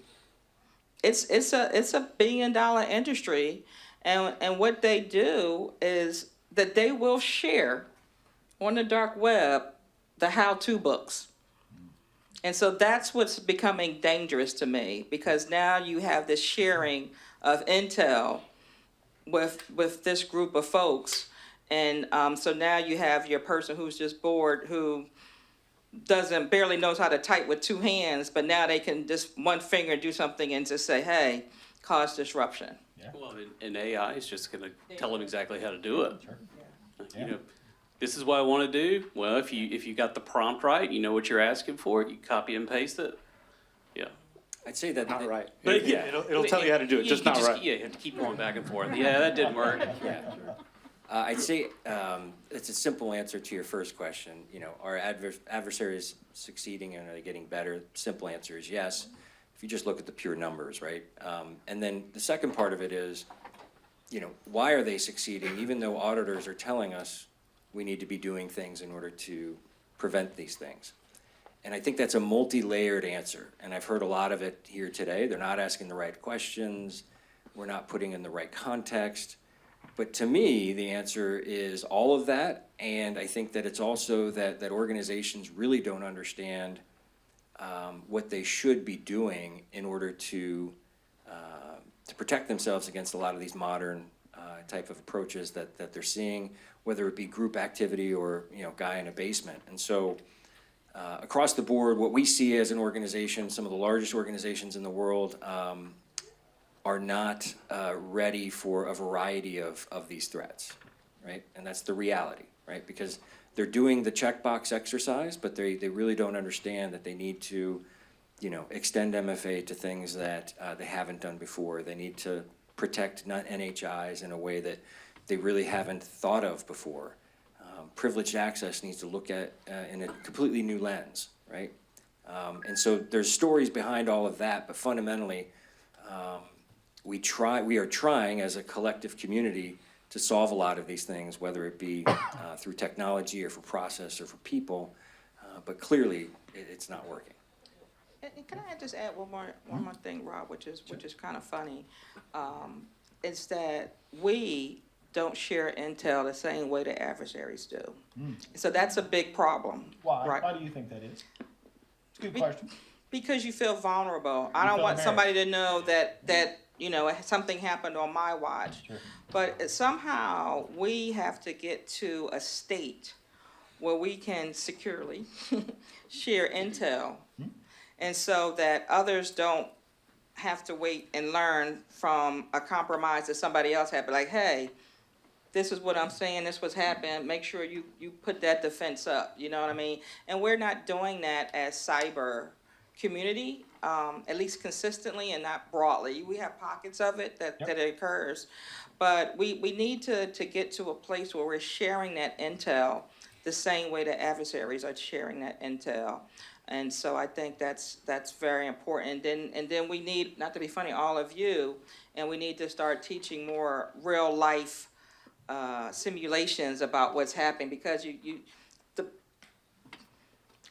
it's a $1 billion industry. And what they do is that they will share on the dark web the how-to books. And so that's what's becoming dangerous to me, because now you have this sharing of intel with this group of folks. And so now you have your person who's just bored, who barely knows how to type with two hands, but now they can just one finger do something and just say, hey, cause disruption. Yeah. Well, and AI is just gonna tell them exactly how to do it. Sure. You Yeah. know, this is what I wanna do. Well, if you got the prompt right, you know what you're asking for, you copy and paste it. Yeah. I'd say that. Not right. But yeah. It'll tell you how to do it, just not right. Yeah, you have to keep going back and forth. Yeah, that didn't work. Yeah. I'd say it's a simple answer to your first question. You know, are adversaries succeeding and are they getting better? Simple answer is yes, if you just look at the pure numbers, right? And then the second part of it is, you know, why are they succeeding? Even though auditors are telling us we need to be doing things in order to prevent these things. And I think that's a multi-layered answer. And I've heard a lot of it here today. They're not asking the right questions. We're not putting in the right context. But to me, the answer is all of that, and I think that it's also that organizations really don't understand what they should be doing in order to protect themselves against a lot of these modern type of approaches that they're seeing, whether it be group activity or, you know, guy in a basement. And so across the board, what we see as an organization, some of the largest organizations in the world, are not ready for a variety of these threats, right? And that's the reality, right? Because they're doing the checkbox exercise, but they really don't understand that they need to, you know, extend MFA to things that they haven't done before. They need to protect NHIs in a way that they really haven't thought of before. Privileged access needs to look at in a completely new lens, right? And so there's stories behind all of that, but fundamentally, we are trying as a collective community to solve a lot of these things, whether it be through technology or for process or for people, but clearly it's not working. And can I just add one more thing, Rob, which is kind of funny, is that we don't share intel the same way the adversaries do. So that's a big problem. Why? Right? Why do you think that is? It's a good question. Because you feel vulnerable. I You don't feel want embarrassed. somebody to know that something happened on my watch. Sure. But somehow we have to get to a state where we can securely share intel, and so that others don't have to wait and learn from a compromise that somebody else had. But like, hey, this is what I'm saying, this was happening, make sure you put that defense up, you know what I mean? And we're not doing that as cyber community, at least consistently and not broadly. We have pockets of it that occurs, but we need to get to a place where we're sharing that intel the same way the adversaries are sharing that intel. And so I think that's very important. And then we need, not to be funny, all of you, and we need to start teaching more real life simulations about what's happening, because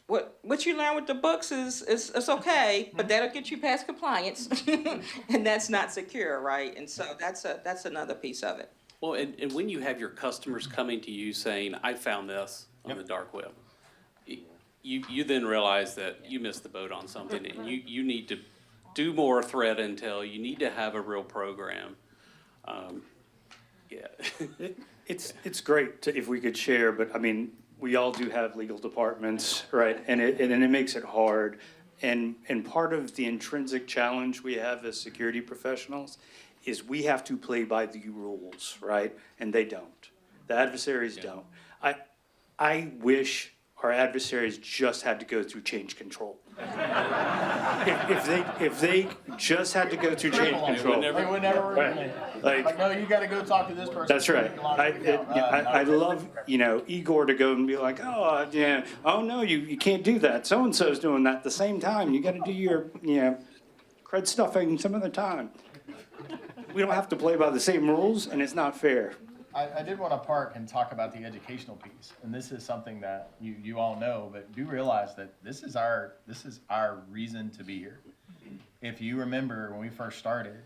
what you learn with the books is okay, but that'll get you past compliance, and that's not secure, right? And so that's another piece of it. Well, and when you have your customers coming to you saying, I found this on the dark web, you then realize that you missed the boat on something, and you need to do more threat intel. You need to have a real program. Yeah. It's great if we could share, but I mean, we all do have legal departments, right? And it makes it hard. And part of the intrinsic challenge we have as security professionals is we have to play by the rules, right? And they don't. The adversaries don't. I wish our adversaries just had to go through change control. If they just had to go through change control. They would never Right. Like, no, you gotta go talk to this person. That's right. I love, Igor to go and be like, oh, yeah, oh, no, you can't do that. So-and-so's doing that at the same time. You gotta do your, cred stuffing some other time. We don't have to play by the same rules, and it's not fair. I did want to park and talk about the educational piece, and this is something that you all know, but do realize that this is our reason to be here. If you remember when we first started,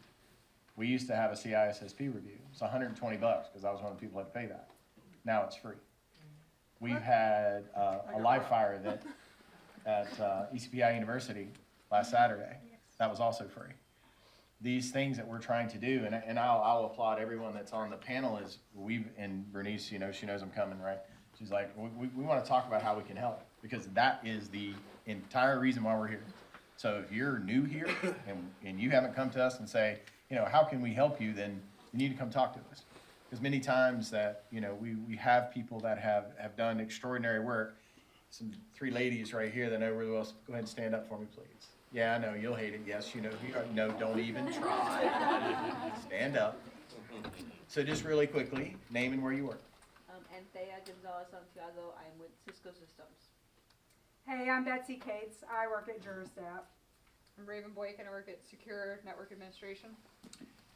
we used to have a CISSP review. It's $120 because I was one of the people who had to pay that. Now it's free. We had a live fire event at ECPI University last Saturday. That was also free. These things that we're trying to do, and I'll applaud everyone that's on the panel, is and Bernice, she knows I'm coming, right? She's like, we want to talk about how we can help, because that is the entire reason why we're here. So if you're new here and you haven't come to us and say, how can we help you, then you need to come talk to us. Because many times that, we have people that have done extraordinary work. Some 3 ladies right here that know really well. Go ahead and stand up for me, please. Yeah, I know, you'll hate it. Yes, you know, no, don't even try. Stand up. So just really quickly, name and where you work. Anthea Gonzalez Santiago. I'm with Cisco Systems. Hey, I'm Betsy Cates. I work at Juristat. I'm Raven Boykin. I work at Secure Network Administration.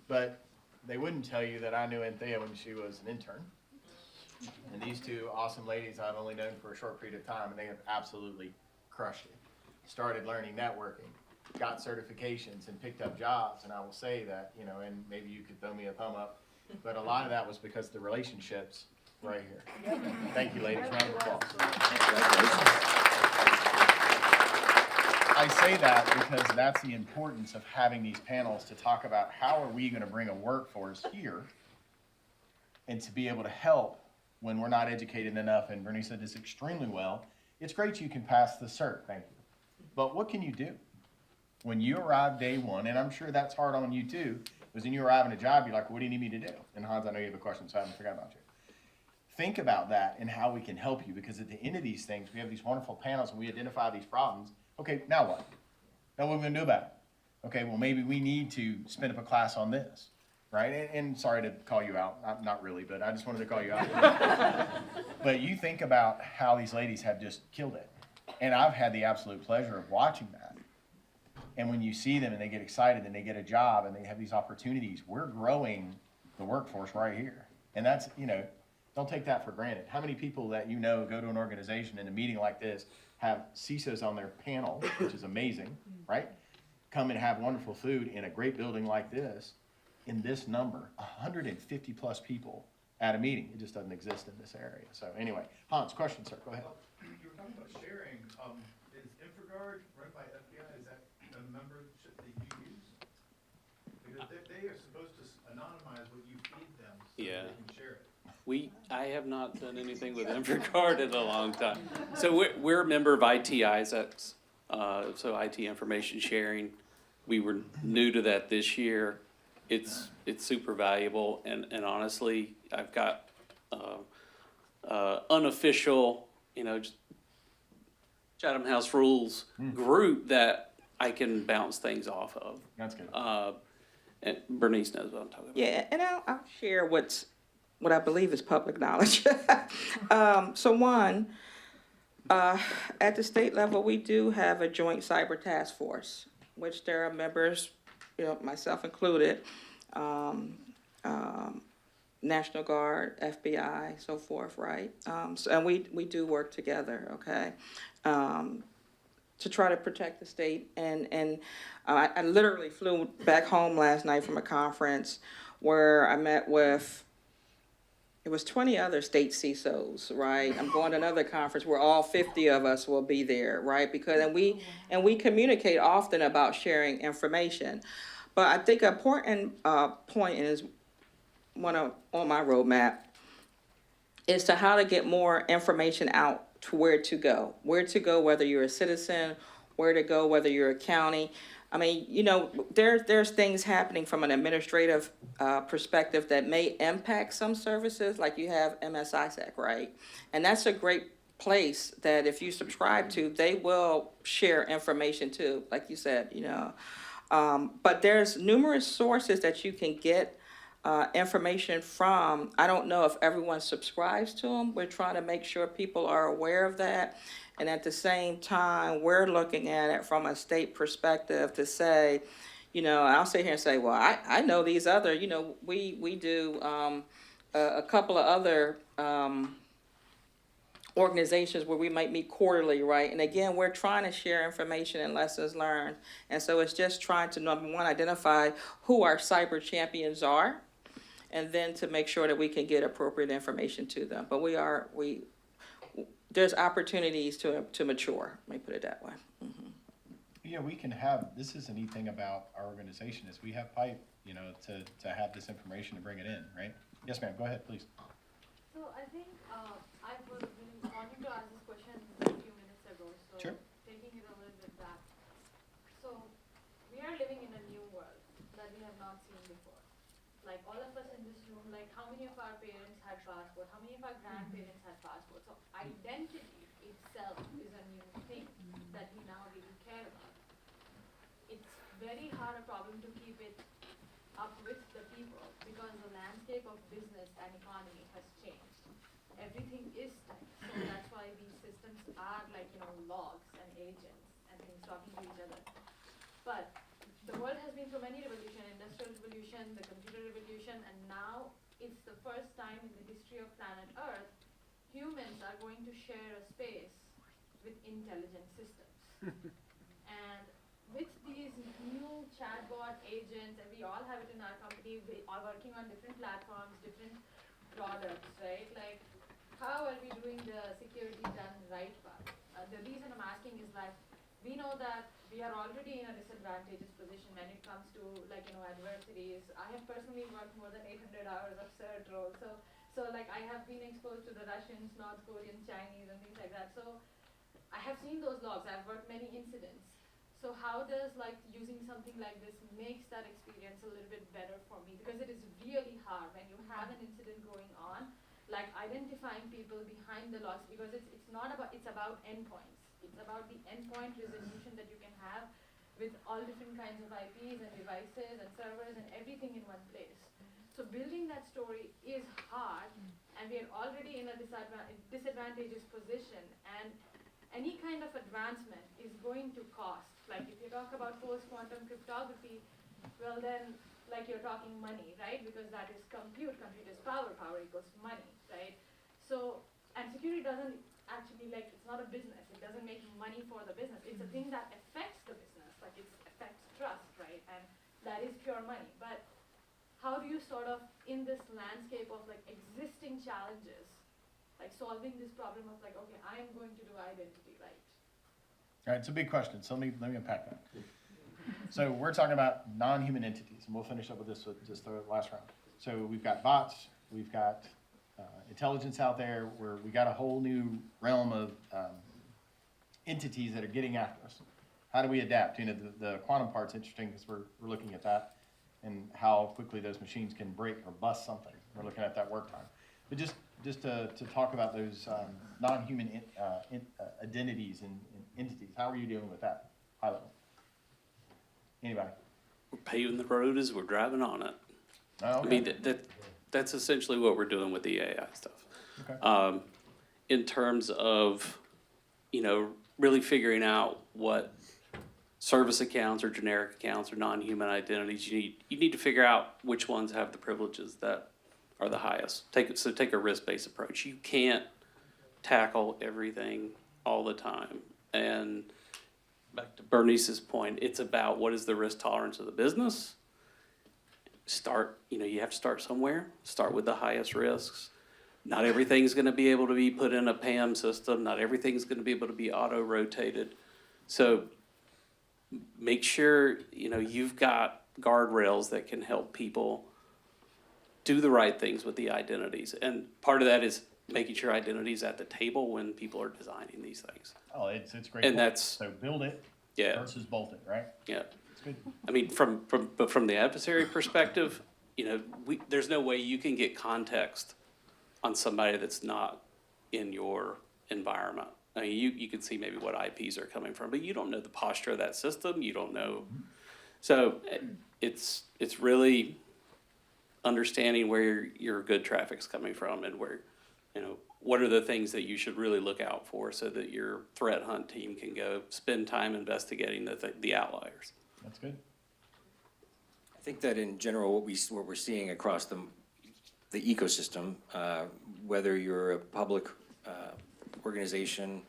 But they wouldn't tell you that I knew Anthea when she was an intern. And these 2 awesome ladies I've only known for a short period of time, and they have absolutely crushed it. Started learning networking, got certifications, and picked up jobs. And I will say that, and maybe you could throw me a thumb up, but a lot of that was because the relationships right here. Thank you, ladies. Round of applause. I say that because that's the importance of having these panels to talk about how are we going to bring a workforce here and to be able to help when we're not educated enough. And Bernie said this extremely well. It's great you can pass the cert, thank you. But what can you do? When you arrive day one, and I'm sure that's hard on you too, because when you arrive in a job, you're like, what do you need me to do? And Hans, I know you have a question, so I haven't forgotten about you. Think about that and how we can help you, because at the end of these things, we have these wonderful panels and we identify these problems. Okay, now what? Now what are we gonna do about it? Okay, well, maybe we need to spin up a class on this, right? And sorry to call you out, not really, but I just wanted to call you out. But you think about how these ladies have just killed it. And I've had the absolute pleasure of watching that. And when you see them and they get excited and they get a job and they have these opportunities, we're growing the workforce right here. And that's, don't take that for granted. How many people that go to an organization in a meeting like this have CISOs on their panel, which is amazing, right? Come and have wonderful food in a great building like this, in this number, 150 plus people at a meeting. It just doesn't exist in this area. So anyway, Hans, question, sir, go ahead. You were talking about sharing. Is InfraGard run by FBI? Is that a membership that you use? Because they are supposed to anonymize what you feed them so Yeah. they can share it. I have not done anything with InfraGard in a long time. So we're a member of ISACs, so IT information sharing. We were new to that this year. It's super valuable, and honestly, I've got unofficial, just Chatham House Rules group that I can bounce things off of. That's good. And Bernice knows what I'm talking about. Yeah, and I'll share what I believe is public knowledge. So one, at the state level, we do have a joint cyber task force, which there are members, myself included, National Guard, FBI, so forth, right? And we do work together, okay? To try to protect the state. And I literally flew back home last night from a conference where I met with, it was 20 other state CISOs, right? I'm going to another conference where all 50 of us will be there, right? Because we communicate often about sharing information. But I think an important point is on my roadmap is to how to get more information out to where to go, whether you're a citizen, where to go, whether you're a county. I mean, there's things happening from an administrative perspective that may impact some services, like you have MSISAC, right? And that's a great place that if you subscribe to, they will share information too, like you said, But there's numerous sources that you can get information from. I don't know if everyone subscribes to them. We're trying to make sure people are aware of that. And at the same time, we're looking at it from a state perspective to say, I'll sit here and say, well, I know these other, we do a couple of other organizations where we might meet quarterly, right? And again, we're trying to share information and lessons learned. And so it's just trying to, number one, identify who our cyber champions are, and then to make sure that we can get appropriate information to them. But there's opportunities to mature, let me put it that way. Mm-hmm. Yeah, this is a neat thing about our organization is we have pipe, to have this information to bring it in, right? Yes, ma'am, go ahead, please. So I think I was really wanting to ask this question a few minutes ago, so Sure. taking it a little bit back. So we are living in a new world that we have not seen before. Like all of us in this room, like how many of our parents had passports, how many of our grandparents had passports. So identity itself is a new thing that we now really care about. It's very hard a problem to keep it up with the people because the landscape of business and economy has changed. Everything is tech, so that's why these systems are like, logs and agents and things talking to each other. But the world has been through many revolutions, industrial revolution, the computer revolution, and now it's the first time in the history of planet Earth, humans are going to share a space with intelligent systems. And with these new chatbot agents, and we all have it in our company, we are working on different platforms, different products, right? Like, how are we doing the security done right part? The reason I'm asking is like, we know that we are already in a disadvantageous position when it comes to adversities. I have personally worked more than 800 hours of cert role, so like I have been exposed to the Russians, North Koreans, Chinese, and things like that. So I have seen those logs. I've worked many incidents. So how does using something like this makes that experience a little bit better for me? Because it is really hard when you have an incident going on, like identifying people behind the logs, because it's about endpoints. It's about the endpoint resolution that you can have with all different kinds of IPs and devices and servers and everything in one place. So building that story is hard, and we are already in a disadvantageous position. any kind of advancement is going to cost. Like if you talk about post-quantum cryptography, well then, like you're talking money, right? Because that is compute, compute is power, power equals money, right? So, and security doesn't actually, like, it's not a business. It doesn't make money for the business. It's a thing that affects the business, like it affects trust, right? And that is pure money. But how do you sort of, in this landscape of like existing challenges, like solving this problem of like, okay, I am going to do identity right? All right, it's a big question, so let me unpack that. So we're talking about non-human entities, and we'll finish up with this with just the last round. So we've got bots, we've got intelligence out there, where we got a whole new realm of entities that are getting after us. How do we adapt? You know, the quantum part's interesting because we're looking at that and how quickly those machines can break or bust something. We're looking at that work time. But just to talk about those non-human identities and entities, how are you dealing with that high level? Anybody? We're paving the road as we're driving on it. Oh, I mean, okay. that's essentially what we're doing with the AI stuff. Okay. In terms of, really figuring out what service accounts or generic accounts or non-human identities you need to figure out which ones have the privileges that are the highest. Take a risk-based approach. You can't tackle everything all the time. And back to Bernice's point, it's about what is the risk tolerance of the business. You have to start somewhere. Start with the highest risks. Not everything's going to be able to be put in a PAM system. Not everything's going to be able to be auto-rotated. So make sure, you've got guardrails that can help people do the right things with the identities. And part of that is making sure identity's at the table when people are designing these things. Oh, it's great. And point. So build it versus bolt it, right? Yeah. It's good. I mean, from the adversary perspective, there's no way you can get context on somebody that's not in your environment. I mean, you can see maybe what IPs are coming from, but you don't know the posture of that system. You don't know. So it's really understanding where your good traffic's coming from and where, what are the things that you should really look out for so that your threat hunt team can go spend time investigating the outliers. That's good. I think that in general, what we're seeing across the ecosystem, whether you're a public organization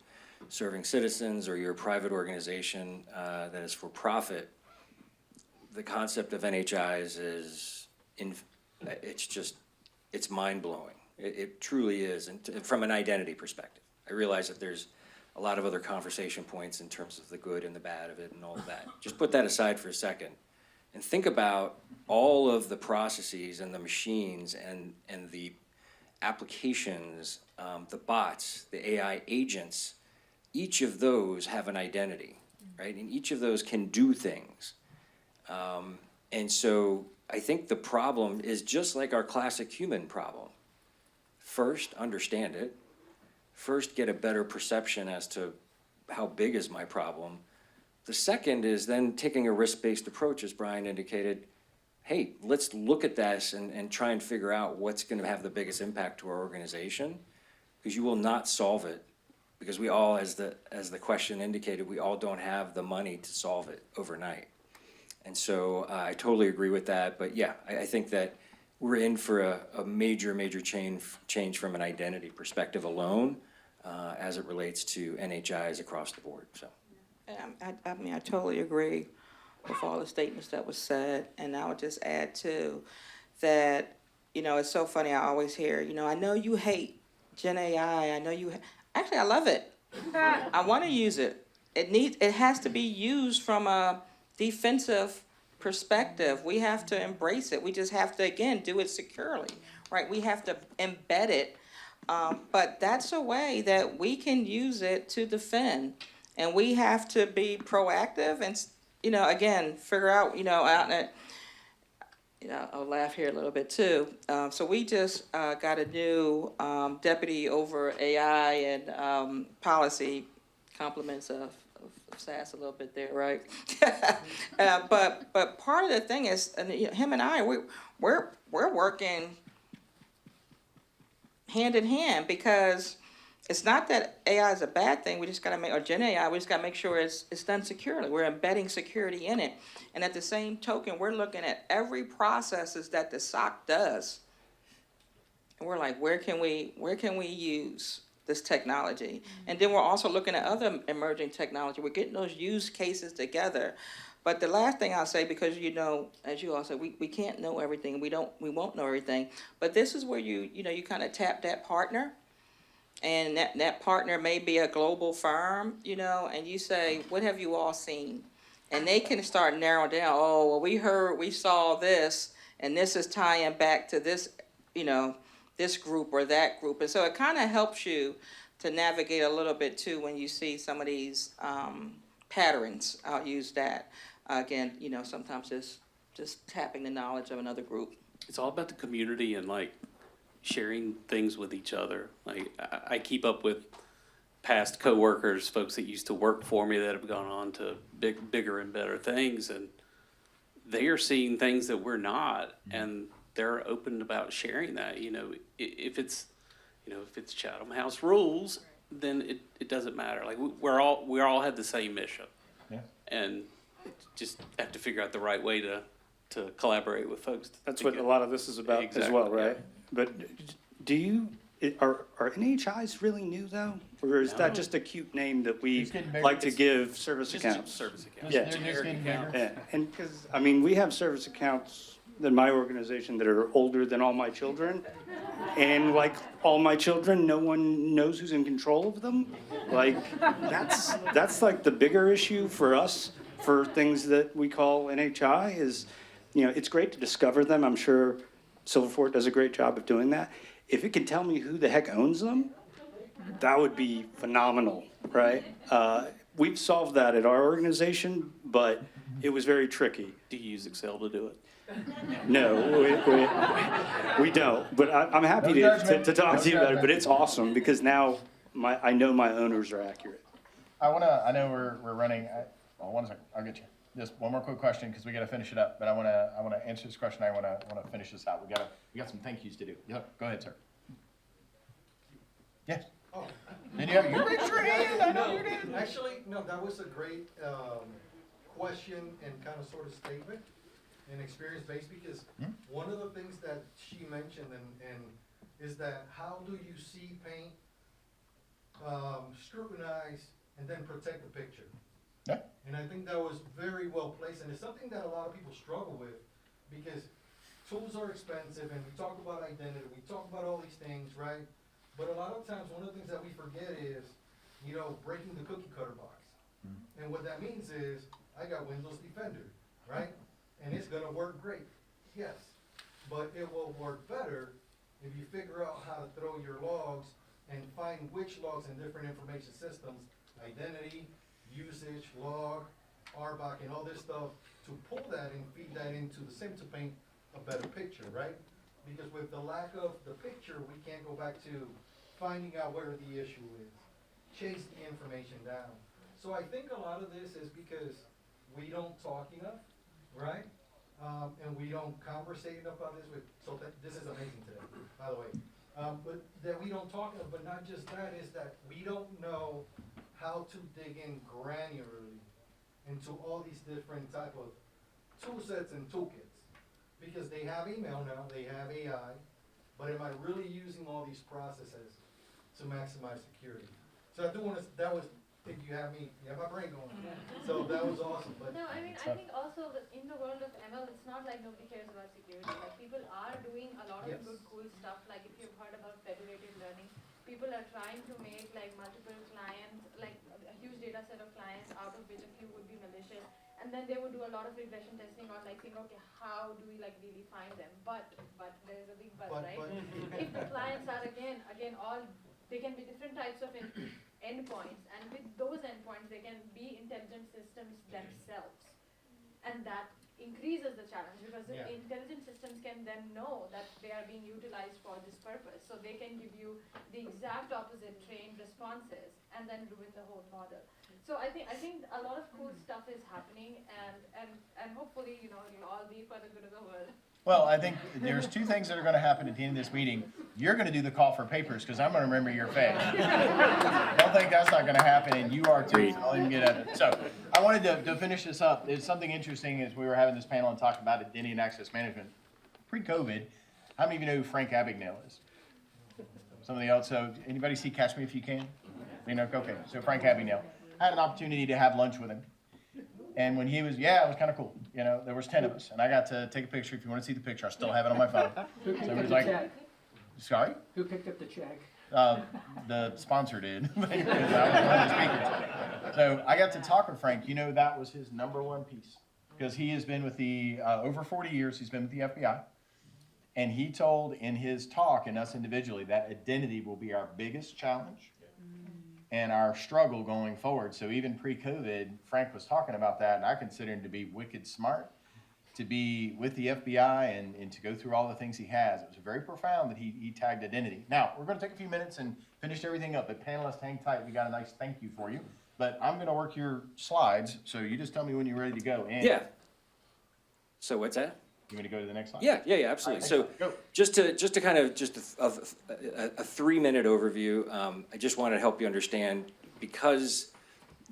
serving citizens or you're a private organization that is for profit, the concept of NHIs it's mind-blowing. It truly is, and from an identity perspective. I realize that there's a lot of other conversation points in terms of the good and the bad of it and all of that. Just put that aside for a second and think about all of the processes and the machines and the applications, the bots, the AI agents. Each of those have an identity, right? And each of those can do things. And so I think the problem is just like our classic human problem. First, understand it. First, get a better perception as to how big is my problem. The second is then taking a risk-based approach, as Brian indicated. Hey, let's look at this and try and figure out what's going to have the biggest impact to our organization, because you will not solve it, because we all, as the question indicated, we all don't have the money to solve it overnight. And so I totally agree with that. But yeah, I think that we're in for a major change from an identity perspective alone as it relates to NHIs across the board. So. I mean, I totally agree with all the statements that was said, and I would just add too that, it's so funny, I always hear, I know you hate Gen AI, I know you, actually I love it. I want to use it. It has to be used from a defensive perspective. We have to embrace it. We just have to, again, do it securely, right? We have to embed it, but that's a way that we can use it to defend. And we have to be proactive and, again, figure out, I'll laugh here a little bit too. So we just got a new deputy over AI and policy, compliments of SAS a little bit there, right? But part of the thing is, and him and I, we're working hand in hand, because it's not that AI is a bad thing, we just gotta make, or Gen AI, we just gotta make sure it's done securely. We're embedding security in it. And at the same token, we're looking at every processes that the SOC does. And we're like, where can we use this technology? And then we're also looking at other emerging technology. We're getting those use cases together. But the last thing I'll say, because as you all said, we can't know everything. We won't know everything. But this is where you kind of tap that partner. And that partner may be a global firm, and you say, what have you all seen? And they can start narrowing down, oh, well, we saw this, and this is tying back to this, this group or that group. And so it kind of helps you to navigate a little bit too when you see some of these patterns. I'll use that. Again, sometimes just tapping the knowledge of another group. It's all about the community and like sharing things with each other. Like I keep up with past coworkers, folks that used to work for me that have gone on to bigger and better things, and they are seeing things that we're not, and they're open about sharing that. If it's Chatham House rules, then it doesn't matter. Like we all have the same mission, Yeah. and just have to figure out the right way to collaborate with folks. That's what a lot of this is about as well, Exactly, yeah. right? But are NHIs really new though? Or is that just a cute name that we It's getting bigger. like to give service Just accounts? service accounts. Yeah. They're just getting Generic bigger. Yeah, and because, we have service accounts in my organization that are older than all my children. And like all my children, no one knows who's in control of them. Like, that's like the bigger issue for us, for things that we call NHI is, it's great to discover them. I'm sure Silverfort does a great job of doing that. If it can tell me who the heck owns them, that would be phenomenal, right? We've solved that at our organization, but it was very tricky. Do you use Excel to do it? No, we don't. But I'm happy No to judgment. talk to you No about it. But judgment. it's awesome because now I know my owners are accurate. I know we're running, well, 1 second, I'll get you. Just one more quick question, because we gotta finish it up, but I wanna answer this question, I wanna finish this out. We got some thank yous to do. Yeah, go ahead, sir. Yes. Oh. Did you raised your hand? I know you did. Actually, no, that was a great question and kind of sort of statement and experience-based, because one of the things that she mentioned and is that how do you see paint scrutinize and then protect the picture? Yeah. And I think that was very well placed, and it's something that a lot of people struggle with, because tools are expensive, and we talk about identity, we talk about all these things, right? But a lot of times, one of the things that we forget is, breaking the cookie cutter box. And what that means is, I got Windows Defender, right? And it's gonna work great, yes. But it will work better if you figure out how to throw your logs and find which logs in different information systems, identity, usage, log, RBAC, and all this stuff, to pull that and feed that into the SIM to paint a better picture, right? Because with the lack of the picture, we can't go back to finding out where the issue is, chase the information down. So I think a lot of this is because we don't talk enough, right? And we don't conversate enough about this this is amazing today, by the way. But that we don't talk enough, but not just that, is that we don't know how to dig in granularly into all these different type of tool sets and toolkits. Because they have email now, they have AI, but am I really using all these processes to maximize security? So I do want to, you have my brain going. So that was awesome, but. No, I think also in the world of ML, it's not like nobody cares about security. Like, people are doing a lot of Yes. good, cool stuff. Like, if you've heard about federated learning, people are trying to make like multiple clients, like a huge data set of clients, out of which a few would be malicious. And then they would do a lot of regression testing on like saying, okay, how do we like really find them? But there is a big but, right? If the clients are again all, they can be different types of endpoints, and with those endpoints they can be intelligent systems themselves, and that increases the challenge, because the intelligent systems can then know that they are being utilized for this purpose, so they can give you the exact opposite trained responses and then ruin the whole model. So I think a lot of cool stuff is happening, and hopefully it'll all be for the good of the world. Well, I think there's two things that are gonna happen at the end of this meeting. You're gonna do the call for papers, because I'm gonna remember your face. Don't think that's not gonna happen, and you are too, so I'll even get at it. So, I wanted to finish this up. There's something interesting as we were having this panel and talking about identity and access management. Pre-COVID, how many of you know who Frank Abagnale is? Somebody else, so anybody see Catch Me If You Can? You know, okay, so Frank Abagnale. I had an opportunity to have lunch with him. And when he was, it was kind of cool. You know, there was 10 of us, and I got to take a picture. If you want to see the picture, I still have it on my phone. Who picked So up it was the like, check? sorry? Who picked up the check? The sponsor did. Because I was one of the speakers. So I got to talk with Frank. You know, that was his number one piece. Because he has been with the, over 40 years, he's been with the FBI. And he told in his talk, and us individually, that identity will be our biggest challenge and our struggle going forward. So even pre-COVID, Frank was talking about that, and I consider him to be wicked smart, to be with the FBI and to go through all the things he has. It was very profound that he tagged identity. Now, we're going to take a few minutes and finish everything up, but panelists, hang tight. We got a nice thank you for you. But I'm going to work your slides, so you just tell me when you're ready to go. And Yeah. So what's that? You want me to go to the next slide? Yeah, absolutely. So Go. just to kind of a 3-minute overview, I just want to help you understand, because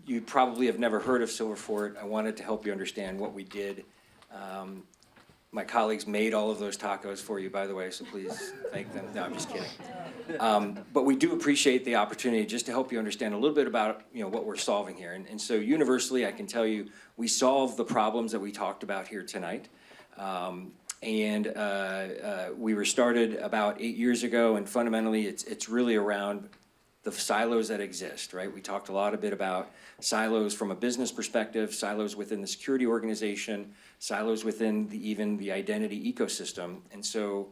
you probably have never heard of Silverfort, I wanted to help you understand what we did. My colleagues made all of those tacos for you, by the way, so please thank them. No, I'm just kidding. But we do appreciate the opportunity just to help you understand a little bit about, what we're solving here. And so universally, I can tell you, we solve the problems that we talked about here tonight. We were started about 8 years ago, and fundamentally, it's really around the silos that exist, right? We talked a bit about silos from a business perspective, silos within the security organization, silos within even the identity ecosystem. And so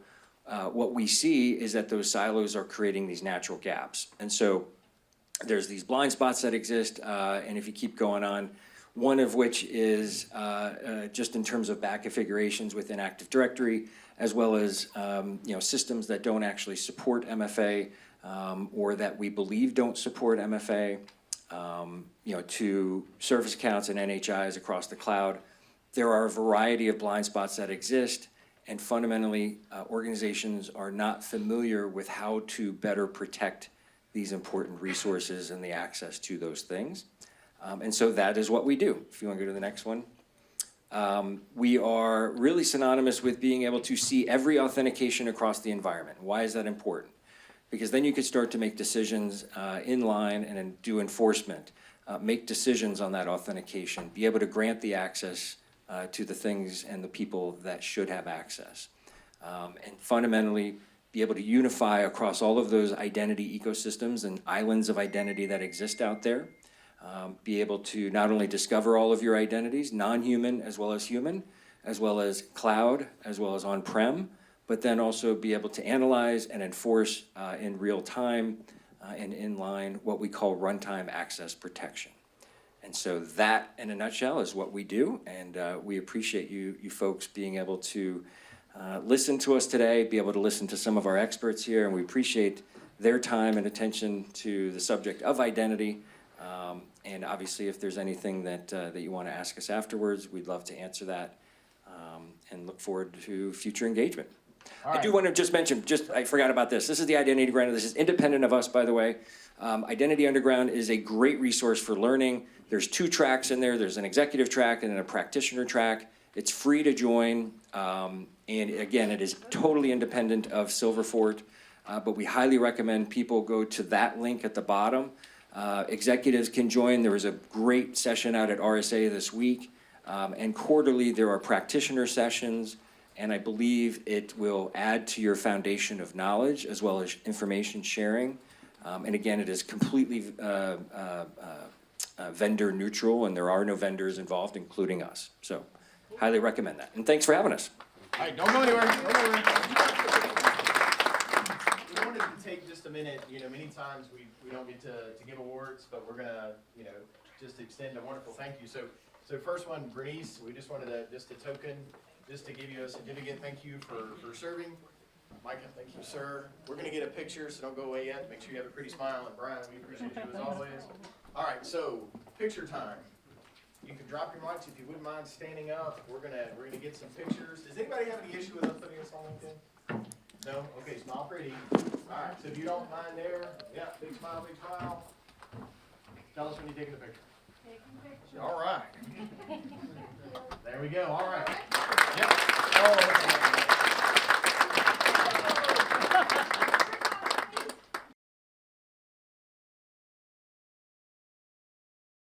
what we see is that those silos are creating these natural gaps. And so there's these blind spots that exist, and if you keep going on, one of which is just in terms of back configurations within Active Directory, as well as systems that don't actually support MFA, or that we believe don't support MFA, to service accounts and NHIs across the cloud. There are a variety of blind spots that exist, and fundamentally, organizations are not familiar with how to better protect these important resources and the access to those things. And so that is what we do. If you want to go to the next one. We are really synonymous with being able to see every authentication across the environment. Why is that important? Because then you could start to make decisions in line and then do enforcement, make decisions on that authentication, be able to grant the access to the things and the people that should have access. And fundamentally, be able to unify across all of those identity ecosystems and islands of identity that exist out there. Be able to not only discover all of your identities, non-human as well as cloud, as well as on-prem, but then also be able to analyze and enforce in real time and in line what we call runtime access protection. And so that, in a nutshell, is what we do, and we appreciate you folks being able to listen to us today, be able to listen to some of our experts here, and we appreciate their time and attention to the subject of identity. And obviously, if there's anything that you want to ask us afterwards, we'd love to answer that, and look forward to future engagement. All right. I do want to just mention, I forgot about this. This is the Identity Underground. This is independent of us, by the way. Identity Underground is a great resource for learning. There's 2 tracks in there. There's an executive track and then a practitioner track. It's free to join. And again, it is totally independent of Silverfort. But we highly recommend people go to that link at the bottom. Executives can join. There was a great session out at RSA this week. And quarterly, there are practitioner sessions. And I believe it will add to your foundation of knowledge as well as information sharing. And again, it is completely vendor neutral, and there are no vendors involved, including us. So highly recommend that. And thanks for having us. All right, don't go anywhere. We wanted to take just a minute. Many times we don't get to give awards, but we're gonna, just extend a wonderful thank you. So first one, Bernice, we just wanted to give you a significant thank you for serving. Micah, thank you, sir. We're gonna get a picture, so don't go away yet. Make sure you have a pretty smile. And Brian, we appreciate you as always. All right, so picture time. you can drop your mics if you wouldn't mind standing up. We're gonna get some pictures. Does anybody have any issue with us putting this on LinkedIn? No? Okay, smile pretty. Alright, so if you don't mind there, yeah, big smile, big smile. Tell us when you're taking the picture.